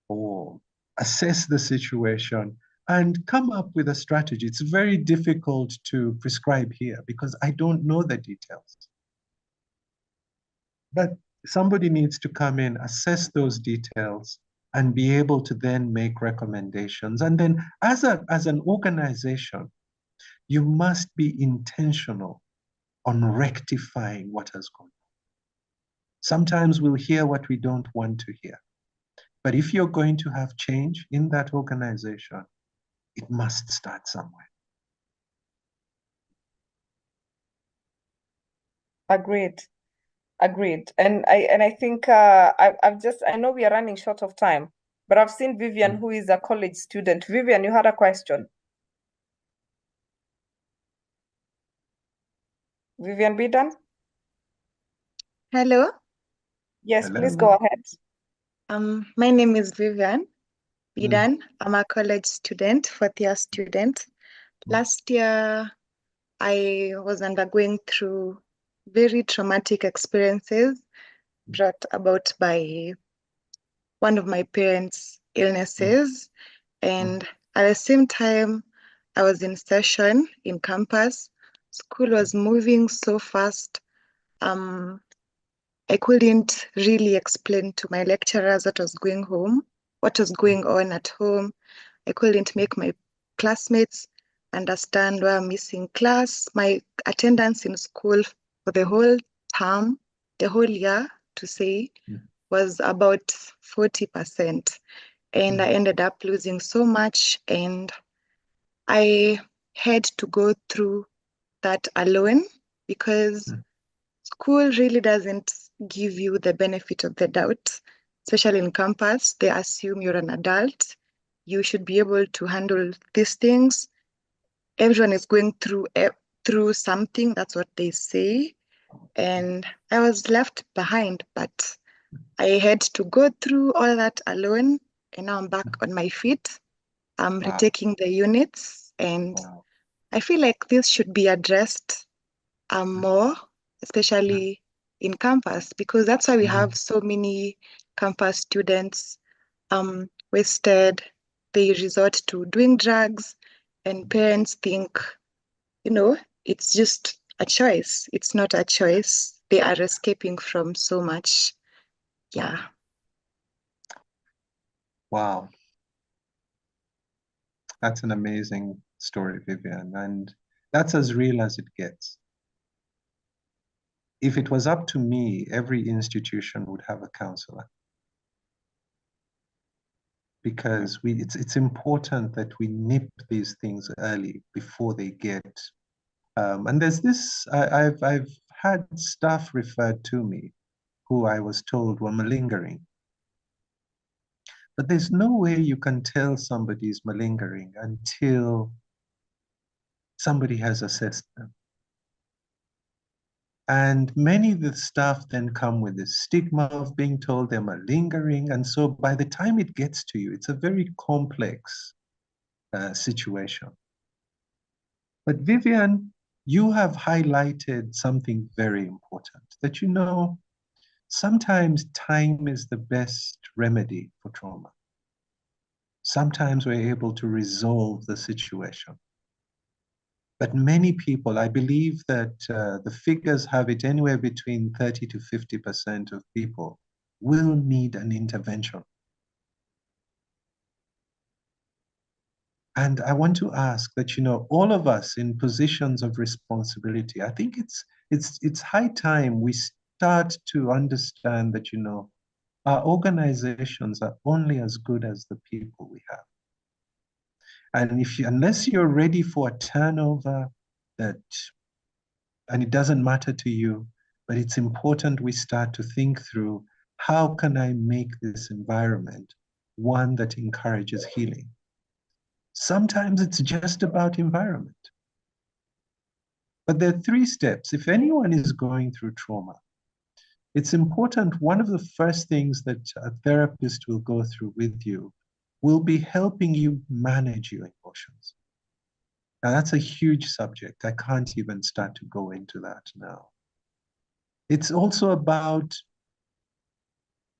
or assess the situation and come up with a strategy. It's very difficult to prescribe here because I don't know the details. But somebody needs to come in, assess those details, and be able to then make recommendations. And then as an organization, you must be intentional on rectifying what has gone on. Sometimes we'll hear what we don't want to hear. But if you're going to have change in that organization, it must start somewhere. Agreed. Agreed. And I think I know we are running short of time, but I've seen Vivian, who is a college student. Vivian, you had a question. Vivian Bidan? Hello. Yes, Hello. please go ahead. My name is Vivian Bidan. I'm a college student, fourth-year student. Last year, I was undergoing through very traumatic experiences brought about by one of my parents' illnesses. And at the same time, I was in session in campus. School was moving so fast. I couldn't really explain to my lecturers what was going on at home. I couldn't make my classmates understand why I'm missing class. My attendance in school for the whole term, the whole year to say, was about 40%. And I ended up losing so much, and I had to go through that alone because school really doesn't give you the benefit of the doubt, especially in campus. They assume you're an adult. You should be able to handle these things. Everyone is going through something. That's what they say. And I was left behind, but I had to go through all that alone. And now I'm back on my feet. I'm retaking the units, and I feel like this should be addressed more, especially in campus, because that's why we have so many campus students wasted. They resort to doing drugs, and parents think, it's just a choice. It's not a choice. They are escaping from so much. Yeah. Wow. That's an amazing story, Vivian. And that's as real as it gets. If it was up to me, every institution would have a counselor. Because it's important that we nip these things early before they get. And there's this, I've had staff referred to me who I was told were malingering. But there's no way you can tell somebody is malingering until somebody has assessed them. And many of the staff then come with this stigma of being told they're malingering. And so by the time it gets to you, it's a very complex situation. But Vivian, you have highlighted something very important, that sometimes time is the best remedy for trauma. Sometimes we're able to resolve the situation. But many people, I believe that the figures have it anywhere between 30 to 50% of people will need an intervention. And I want to ask that, all of us in positions of responsibility, I think it's high time we start to understand that, our organizations are only as good as the people we have. And unless you're ready for a turnover, and it doesn't matter to you, but it's important we start to think through, how can I make this environment one that encourages healing? Sometimes it's just about environment. But there are 3 steps. If anyone is going through trauma, it's important, one of the first things that a therapist will go through with you will be helping you manage your emotions. Now, that's a huge subject. I can't even start to go into that now. It's also about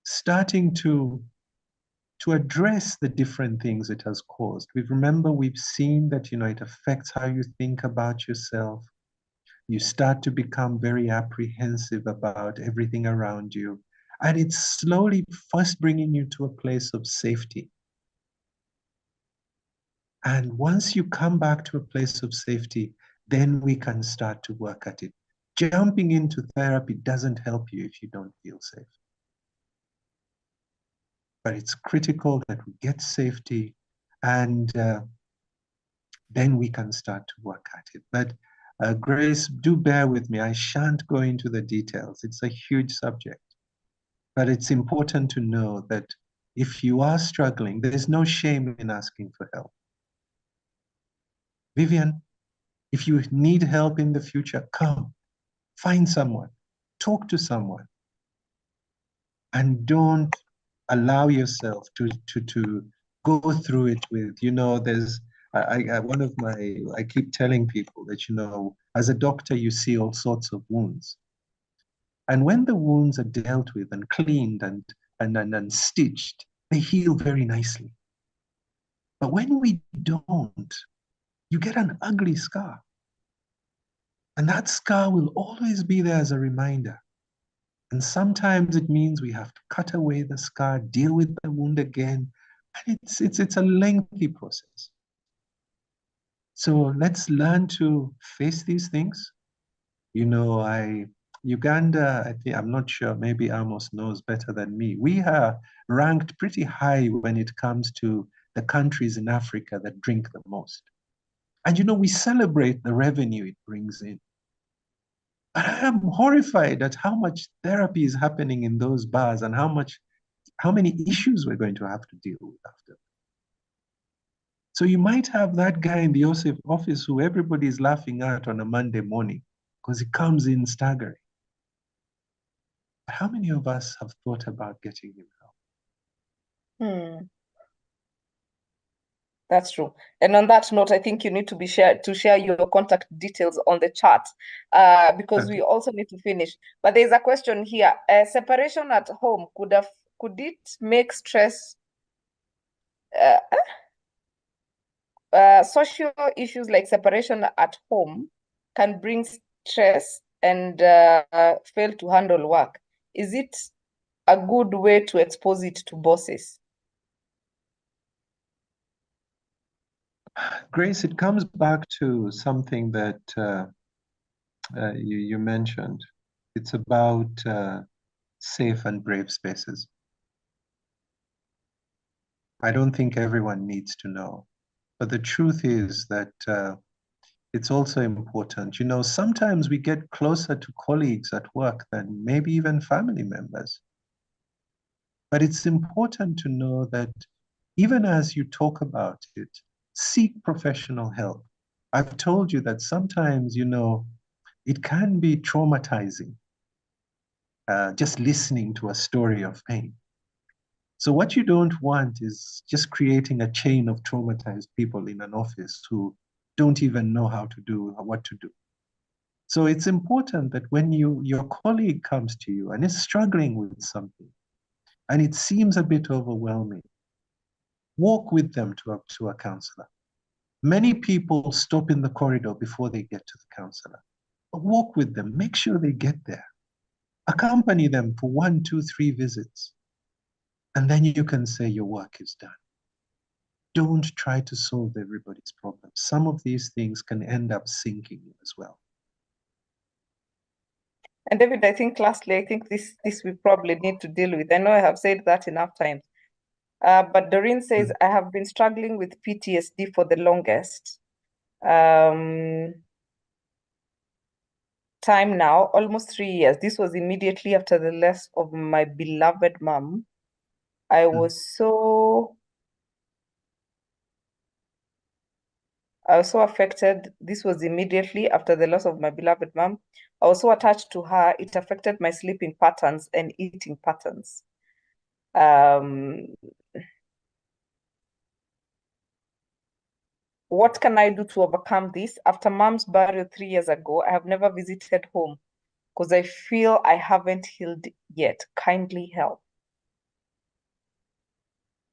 starting to to address the different things it has caused. We've seen that, it affects how you think about yourself. You start to become very apprehensive about everything around you. And it's slowly first bringing you to a place of safety. And once you come back to a place of safety, then we can start to work at it. Jumping into therapy doesn't help you if you don't feel safe. But it's critical that we get safety, and then we can start to work at it. But Grace, do bear with me. I shan't go into the details. It's a huge subject. But it's important to know that if you are struggling, there is no shame in asking for help. Vivian, if you need help in the future, come, find someone, talk to someone, and don't allow yourself to go through it with, there's, I keep telling people that, as a doctor, you see all sorts of wounds. And when the wounds are dealt with and cleaned and stitched, they heal very nicely. But when we don't, you get an ugly scar. And that scar will always be there as a reminder. And sometimes it means we have to cut away the scar, deal with the wound again. And it's a lengthy process. So let's learn to face these things. Uganda, I'm not sure, maybe Amos knows better than me. We are ranked pretty high when it comes to the countries in Africa that drink the most. And we celebrate the revenue it brings in. But I am horrified at how much therapy is happening in those bars and how many issues we're going to have to deal with after. So you might have that guy in the office who everybody is laughing at on a Monday morning because he comes in staggering. But how many of us have thought about getting him help? That's true. And on that note, I think you need to share your contact details on the chat because we also need to finish. But there's a question here. Separation at home, could it make stress? Social issues like separation at home can bring stress and fail to handle work. Is it a good way to expose it to bosses? Grace, it comes back to something that you mentioned. It's about safe and brave spaces. I don't think everyone needs to know, but the truth is that it's also important. Sometimes we get closer to colleagues at work than maybe even family members. But it's important to know that even as you talk about it, seek professional help. I've told you that sometimes, it can be traumatizing just listening to a story of pain. So what you don't want is just creating a chain of traumatized people in an office who don't even know what to do. So it's important that when your colleague comes to you and is struggling with something, and it seems a bit overwhelming, walk with them to a counselor. Many people stop in the corridor before they get to the counselor. But walk with them, make sure they get there. Accompany them for 1, 2, 3 visits. And then you can say your work is done. Don't try to solve everybody's problems. Some of these things can end up sinking you as well. And David, I think lastly, this we probably need to deal with. I know I have said that enough times. But Doreen says, I have been struggling with PTSD for the longest time now, almost 3 years. This was immediately after the loss of my beloved mom. I was so affected. This was immediately after the loss of my beloved mom. I was so attached to her, it affected my sleeping patterns and eating patterns. What can I do to overcome this? After mom's burial 3 years ago, I have never visited home because I feel I haven't healed yet. Kindly help.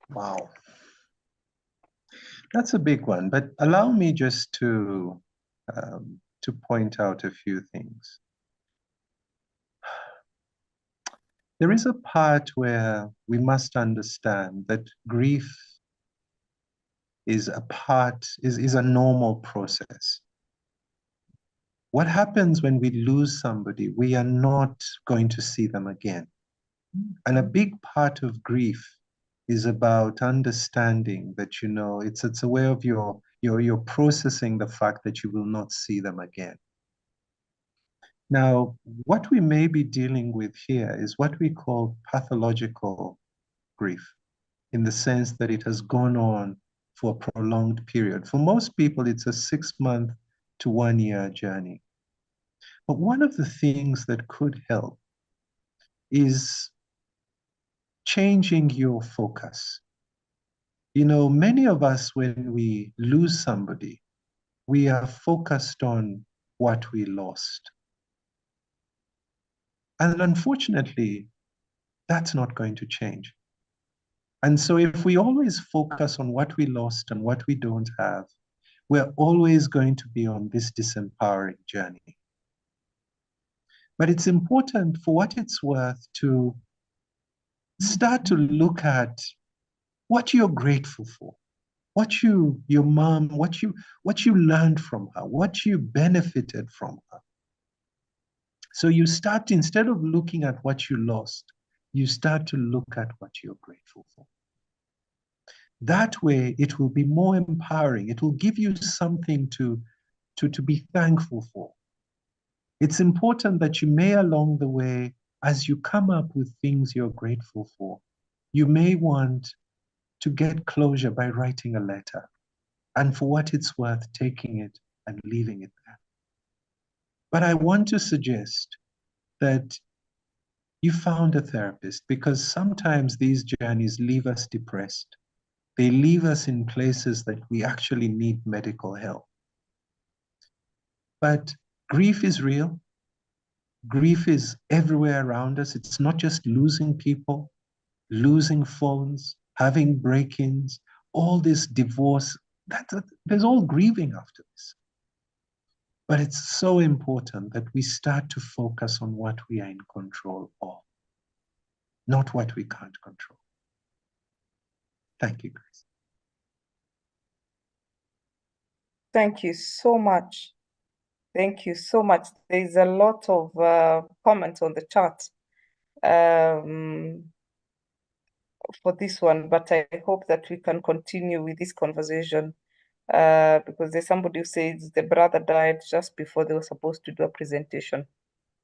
Wow. That's a big one, but allow me just to point out a few things. There is a part where we must understand that grief is a normal process. What happens when we lose somebody, we are not going to see them again. And a big part of grief is about understanding that, you know, it's a way of you're processing the fact that you will not see them again. Now, what we may be dealing with here is what we call pathological grief, in the sense that it has gone on for a prolonged period. For most people, it's a 6-month to 1-year journey. But one of the things that could help is changing your focus. You know, many of us, when we lose somebody, we are focused on what we lost. And unfortunately, that's not going to change. And so if we always focus on what we lost and what we don't have, we're always going to be on this disempowering journey. But it's important, for what it's worth, to start to look at what you're grateful for, your mom, what you learned from her, what you benefited from her. So you start, instead of looking at what you lost, you start to look at what you're grateful for. That way, it will be more empowering. It will give you something to be thankful for. It's important that you may, along the way, as you come up with things you're grateful for, you may want to get closure by writing a letter. And for what it's worth, taking it and leaving it there. But I want to suggest that you found a therapist, because sometimes these journeys leave us depressed. They leave us in places that we actually need medical help. But grief is real. Grief is everywhere around us. It's not just losing people, losing phones, having break-ins, all this divorce. There's all grieving after this. But it's so important that we start to focus on what we are in control of, not what we can't control. Thank you, Grace. Thank you so much. Thank you so much. There's a lot of comments on the chat for this one, but I hope that we can continue with this conversation because there's somebody who says the brother died just before they were supposed to do a presentation.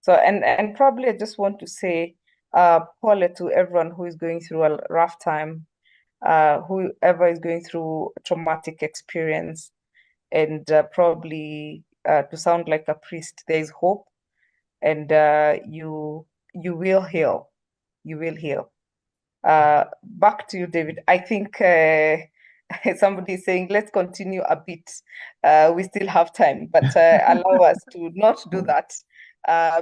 So, and probably I just want to say, Paula, to everyone who is going through a rough time, whoever is going through a traumatic experience, and probably to sound like a priest, there is hope, and you will heal. You will heal. Back to you, David. I think somebody is saying, let's continue a bit. We still have time, but allow us to not do that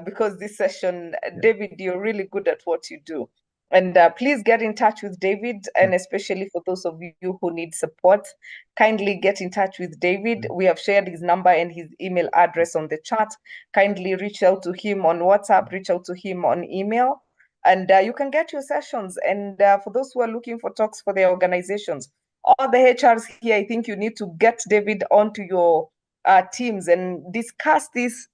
because this session, David, you're really good at what you do. And please get in touch with David, and especially for those of you who need support, kindly get in touch with David. We have shared his number and his email address on the chat. Kindly reach out to him on WhatsApp, reach out to him on email, and you can get your sessions. And for those who are looking for talks for their organizations, all the HRs here, I think you need to get David onto your teams and discuss this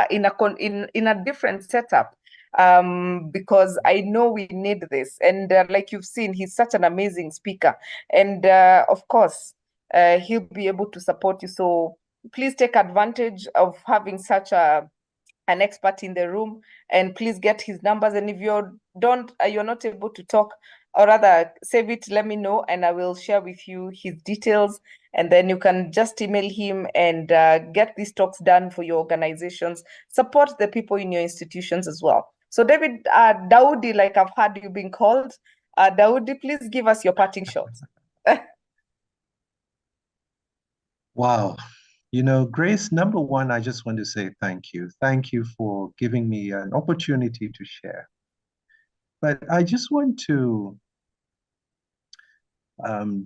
in a different setup. Because I know we need this. And like you've seen, he's such an amazing speaker. And of course, he'll be able to support you. So please take advantage of having such an expert in the room, and please get his numbers. And if you're not able to talk, or rather save it, let me know, and I will share with you his details, and then you can just email him and get these talks done for your organizations. Support the people in your institutions as well. So David, Daudi, like I've heard you being called, Daudi, please give us your parting shot. Wow. You know, Grace, number one, I just want to say thank you. Thank you for giving me an opportunity to share. But I just want to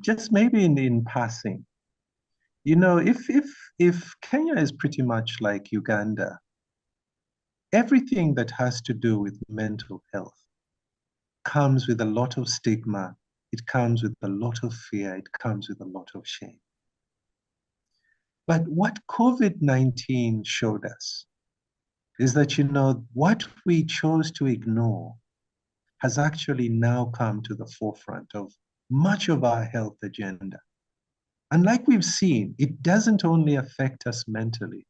just maybe in passing, you know, if Kenya is pretty much like Uganda, everything that has to do with mental health comes with a lot of stigma. It comes with a lot of fear. It comes with a lot of shame. But what COVID-19 showed us is that, you know, what we chose to ignore has actually now come to the forefront of much of our health agenda. And like we've seen, it doesn't only affect us mentally,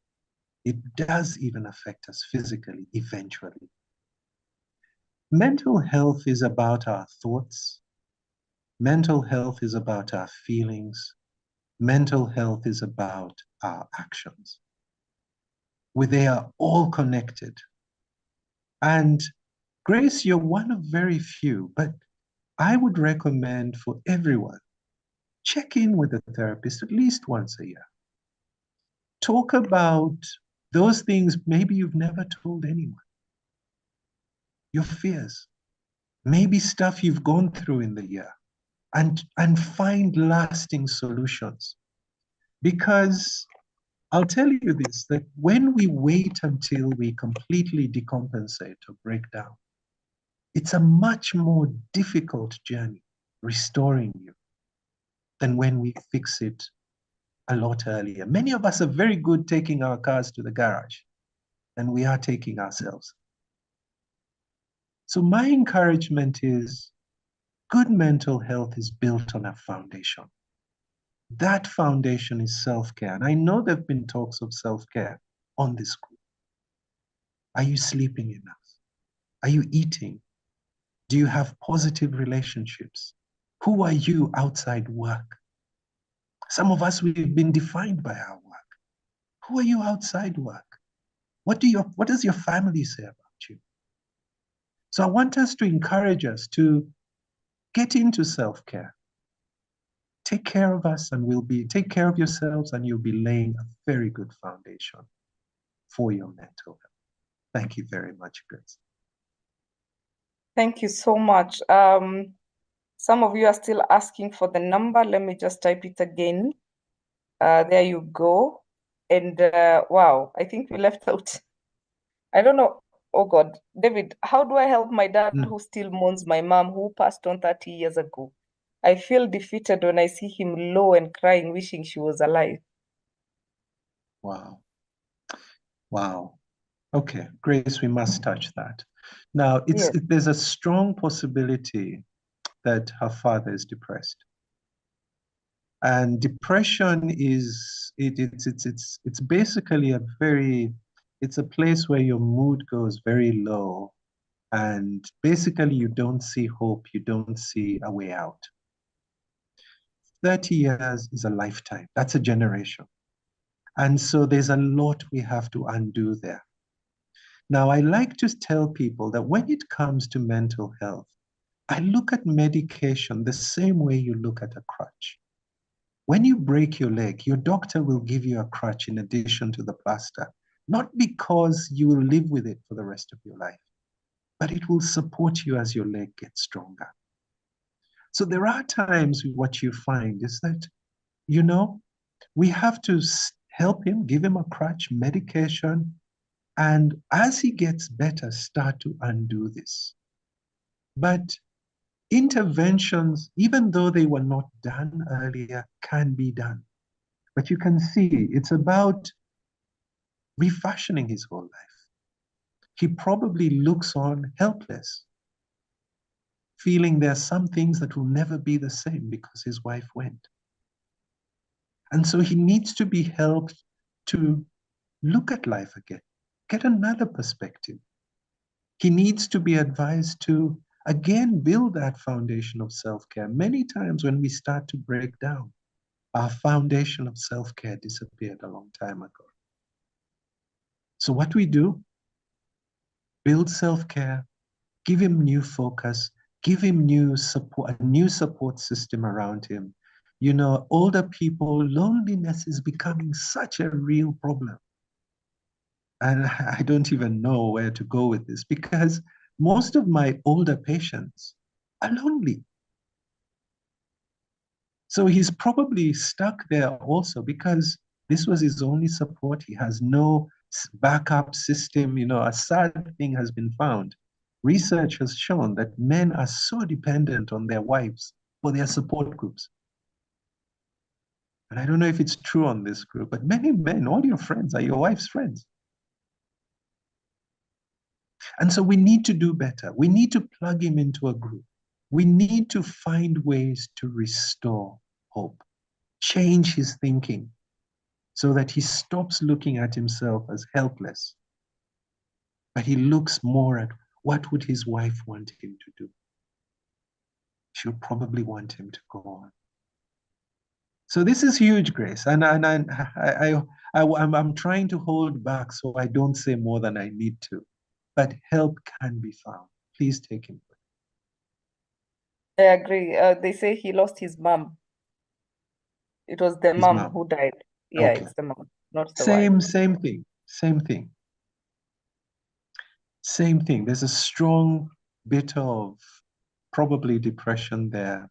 it does even affect us physically eventually. Mental health is about our thoughts. Mental health is about our feelings. Mental health is about our actions. They are all connected. And Grace, you're one of very few, but I would recommend for everyone, check in with a therapist at least once a year. Talk about those things maybe you've never told anyone. Your fears, maybe stuff you've gone through in the year, and find lasting solutions. Because I'll tell you this, that when we wait until we completely decompensate or break down, it's a much more difficult journey restoring you than when we fix it a lot earlier. Many of us are very good taking our cars to the garage, and we are taking ourselves. So my encouragement is good mental health is built on a foundation. That foundation is self-care. And I know there have been talks of self-care on this group. Are you sleeping enough? Are you eating? Do you have positive relationships? Who are you outside work? Some of us, we've been defined by our work. Who are you outside work? What does your family say about you? So I want us to encourage us to get into self-care. Take care of us and take care of yourselves, and you'll be laying a very good foundation for your mental health. Thank you very much, Grace. Thank you so much. Some of you are still asking for the number. Let me just type it again. There you go. And wow, I think we left out. I don't know. Oh God, David, how do I help my dad who still mourns my mom who passed on 30 years ago? I feel defeated when I see him low and crying, wishing she was alive. Wow. Wow. Okay, Grace, we must touch that. Now, there's a strong possibility that her father is depressed. And depression is, it's basically it's a place where your mood goes very low, and basically you don't see hope, you don't see a way out. 30 years is a lifetime. That's a generation. And so there's a lot we have to undo there. Now, I like to tell people that when it comes to mental health, I look at medication the same way you look at a crutch. When you break your leg, your doctor will give you a crutch in addition to the plaster, not because you will live with it for the rest of your life, but it will support you as your leg gets stronger. So there are times what you find is that, you know, we have to help him, give him a crutch, medication, and as he gets better, start to undo this. But interventions, even though they were not done earlier, can be done. But you can see it's about refashioning his whole life. He probably looks on helpless, feeling there are some things that will never be the same because his wife went. And so he needs to be helped to look at life again, get another perspective. He needs to be advised to, again, build that foundation of self-care. Many times when we start to break down, our foundation of self-care disappeared a long time ago. So what we do, build self-care, give him new focus, give him new support, a new support system around him. You know, older people, loneliness is becoming such a real problem. And I don't even know where to go with this because most of my older patients are lonely. So he's probably stuck there also because this was his only support. He has no backup system. You know, a sad thing has been found. Research has shown that men are so dependent on their wives for their support groups. And I don't know if it's true on this group, but many men, all your friends are your wife's friends. And so we need to do better. We need to plug him into a group. We need to find ways to restore hope, change his thinking so that he stops looking at himself as helpless, but he looks more at what would his wife want him to do. She'll probably want him to go on. So this is huge, Grace, and I'm trying to hold back so I don't say more than I need to, but help can be found. Please take him. I agree. They say he lost his mom. It was the His mom mom. who died. Yeah, Okay. it's the mom, not the wife. Same thing. Same thing. There's a strong bit of probably depression there.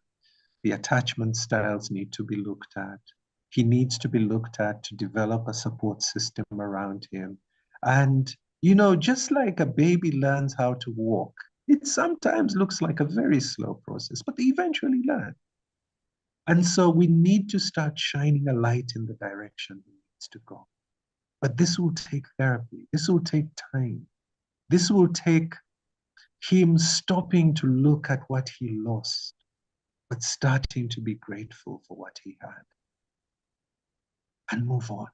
The attachment styles need to be looked at. He needs to be looked at to develop a support system around him. And, you know, just like a baby learns how to walk, it sometimes looks like a very slow process, but they eventually learn. And so we need to start shining a light in the direction he needs to go. But this will take therapy. This will take time. This will take him stopping to look at what he lost, but starting to be grateful for what he had and move on.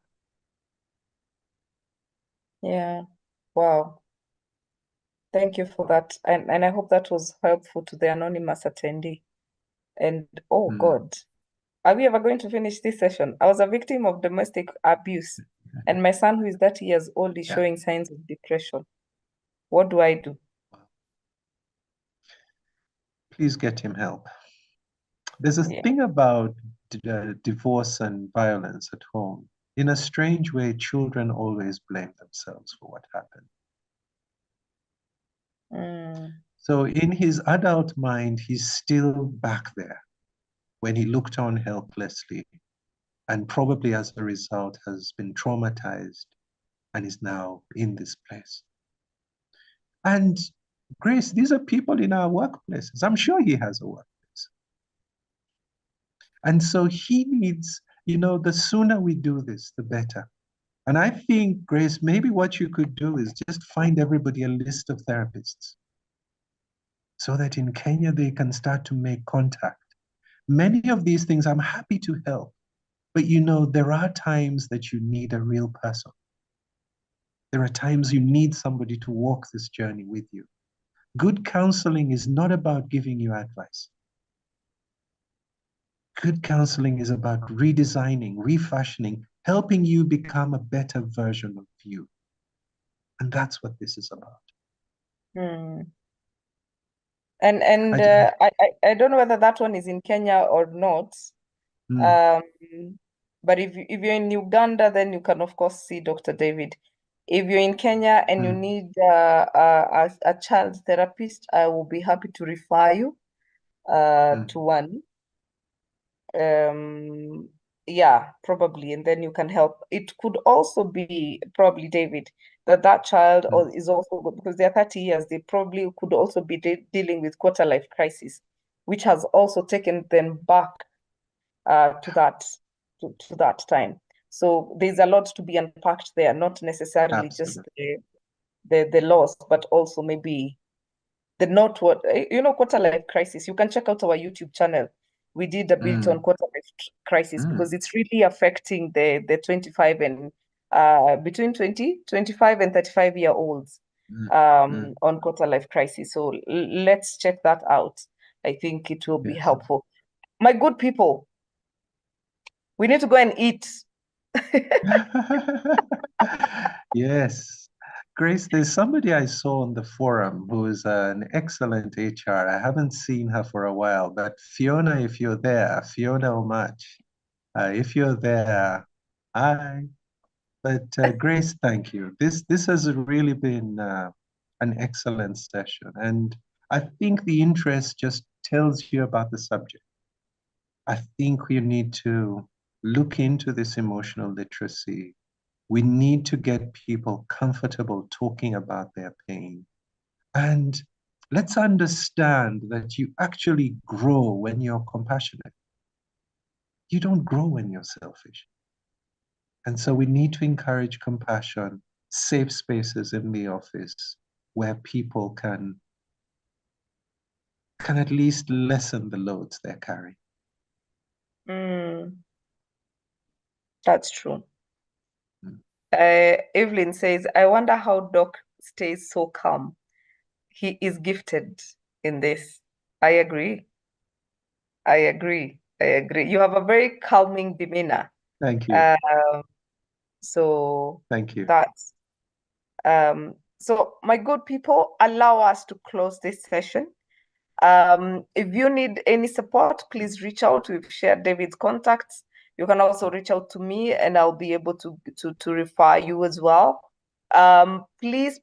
Yeah. Wow. Thank you for that. And I hope that was helpful to the anonymous attendee. And oh God, are we ever going to finish this session? I was a victim of domestic abuse, and my son, who is 30 years old, is showing signs of depression. What do I do? Please get him help. There's a thing about divorce and violence at home. In a strange way, children always blame themselves for what happened. So in his adult mind, he's still back there when he looked on helplessly and probably as a result has been traumatized and is now in this place. And Grace, these are people in our workplaces. I'm sure he has a workplace. And so he needs, you know, the sooner we do this, the better. And I think, Grace, maybe what you could do is just find everybody a list of therapists so that in Kenya they can start to make contact. Many of these things I'm happy to help, but you know, there are times that you need a real person. There are times you need somebody to walk this journey with you. Good counseling is not about giving you advice. Good counseling is about redesigning, refashioning, helping you become a better version of you. And that's what this is about. And I don't know whether that one is in Kenya or not. But if you're in Uganda, then you can of course see Dr. David. If you're in Kenya and you need a child therapist, I will be happy to refer you to one. Yeah, probably, and then you can help. It could also be probably, David, that child is also, because they're 30 years, they probably could also be dealing with quarter life crisis, which has also taken them back to that time. So there's a lot to be unpacked there, not necessarily just the loss, but also maybe the not what, you know, quarter life crisis. You can check out our YouTube channel. We did a bit on quarter life crisis because it's really affecting the 25 and between 25 and 35-year-olds on quarter life crisis. So let's check that out. I think it will be helpful. My good people, we need to go and eat. Yes. Grace, there's somebody I saw on the forum who is an excellent HR. I haven't seen her for a while, but Fiona, if you're there, Fiona Omach, if you're there, hi. But Grace, thank you. This has really been an excellent session. And I think the interest just tells you about the subject. I think we need to look into this emotional literacy. We need to get people comfortable talking about their pain. And let's understand that you actually grow when you're compassionate. You don't grow when you're selfish. And so we need to encourage compassion, safe spaces in the office where people can at least lessen the loads they're carrying. That's true. Evelyn says, I wonder how Doc stays so calm. He is gifted in this. I agree. You have a very calming demeanor. Thank you. So thank you. That's so my good people, allow us to close this session. If you need any support, please reach out. We've shared David's contacts. You can also reach out to me and I'll be able to refer you as well. Please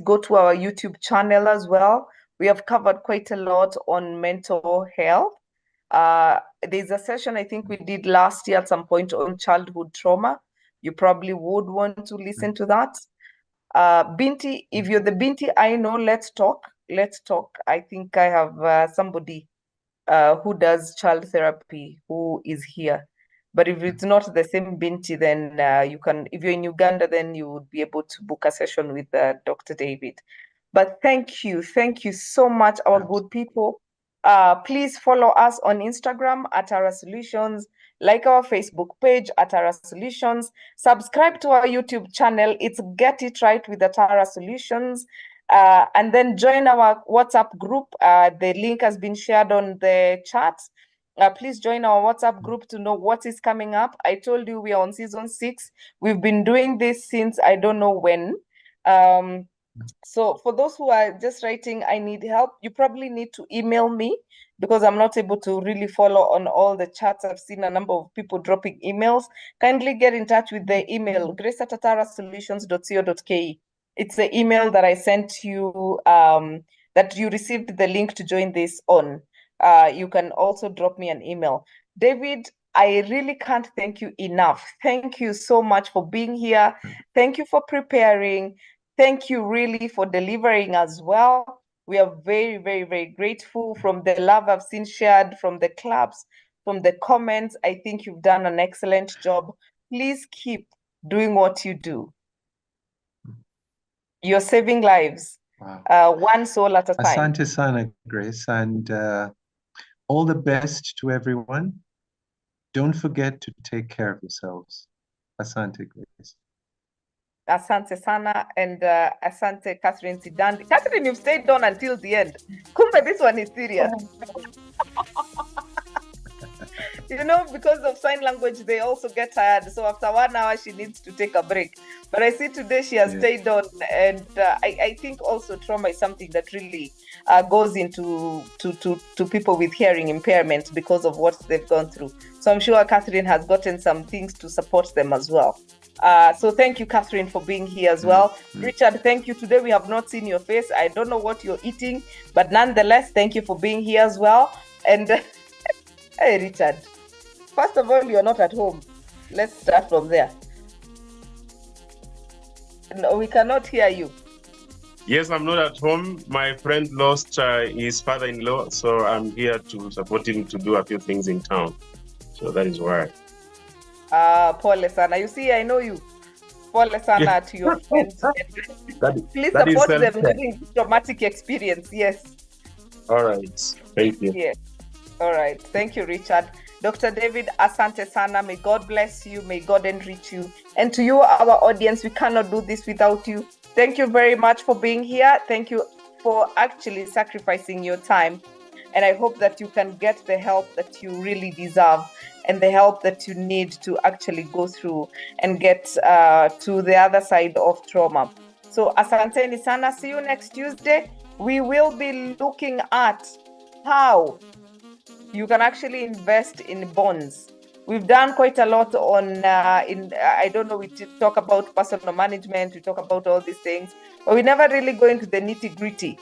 go to our YouTube channel as well. We have covered quite a lot on mental health. There's a session I think we did last year at some point on childhood trauma. You probably would want to listen to that. Binti, if you're the Binti I know, let's talk. I think I have somebody who does child therapy who is here. But if it's not the same Binti, then you can, if you're in Uganda, then you would be able to book a session with Dr. David. But thank you so much, our good people. Please follow us on Instagram at Tara Solutions, like our Facebook page at Tara Solutions, subscribe to our YouTube channel. It's Get It Right with the Tara Solutions. And then join our WhatsApp group. The link has been shared on the chat. Please join our WhatsApp group to know what is coming up. I told you we are on season 6. We've been doing this since I don't know when. So for those who are just writing, I need help, you probably need to email me because I'm not able to really follow on all the chats. I've seen a number of people dropping emails. Kindly get in touch with the email, grace@tarasolutions.co.ke. It's the email that I sent you, that you received the link to join this on. You can also drop me an email. David, I really can't thank you enough. Thank you so much for being here. Thank you for preparing. Thank you really for delivering as well. We are very, very, very grateful from the love I've seen shared, from the claps, from the comments. I think you've done an excellent job. Please keep doing what you do. You're saving lives. Wow. One soul at a time. Asante sana, Grace, and all the best to everyone. Don't forget to take care of yourselves. Asante, Grace. Asante sana, and Asante Catherine Sidandi. Catherine, you've stayed on until the end. Kumbe, this one is serious. You know, because of sign language, they also get tired. So after 1 hour, she needs to take a break. But I see today she has stayed on, and I think also trauma is something that really goes into to people with hearing impairment because of what they've gone through. So I'm sure Catherine has gotten some things to support them as well. So thank you, Catherine, for being here as well. Richard, thank you. Today we have not seen your face. I don't know what you're eating, but nonetheless, thank you for being here as well. And hey, Richard, first of all, you're not at home. Let's start from there. No, we cannot hear you. Yes, I'm not at home. My friend lost his father-in-law, so I'm here to support him to do a few things in town. So that is why. Pole sana. You see, I know you. Pole sana to your friends. Please that support them during this traumatic experience. Yes. All right. Thank you. Yes. All right. Thank you, Richard. Dr. David, asante sana. May God bless you. May God enrich you. And to you, our audience, we cannot do this without you. Thank you very much for being here. Thank you for actually sacrificing your time. And I hope that you can get the help that you really deserve and the help that you need to actually go through and get to the other side of trauma. So asanteni sana. See you next Tuesday. We will be looking at how you can actually invest in bonds. We've done quite a lot on, I don't know, we talk about personal management, we talk about all these things, but we never really go into the nitty gritty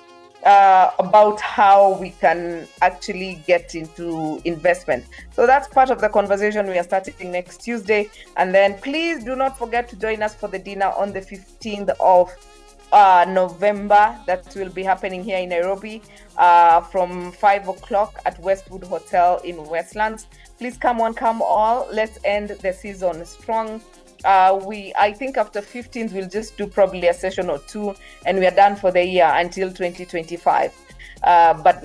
about how we can actually get into investment. So that's part of the conversation we are starting next Tuesday. And then please do not forget to join us for the dinner on the 15th of November. That will be happening here in Nairobi from 5 o'clock at Westwood Hotel in Westlands. Please come all. Let's end the season strong. I think after 15th, we'll just do probably a session or two, and we are done for the year until 2025. But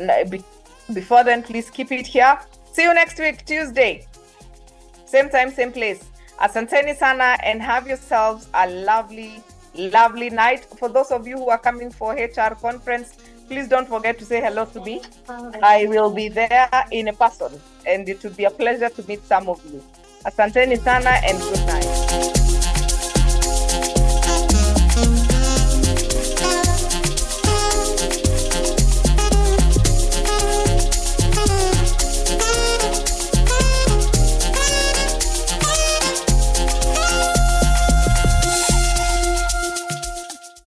before then, please keep it here. See you next week, Tuesday. Same time, same place. Asanteni sana, and have yourselves a lovely, lovely night. For those of you who are coming for HR conference, please don't forget to say hello to me. I will be there in a person, and it will be a pleasure to meet some of you. Asanteni sana and good night.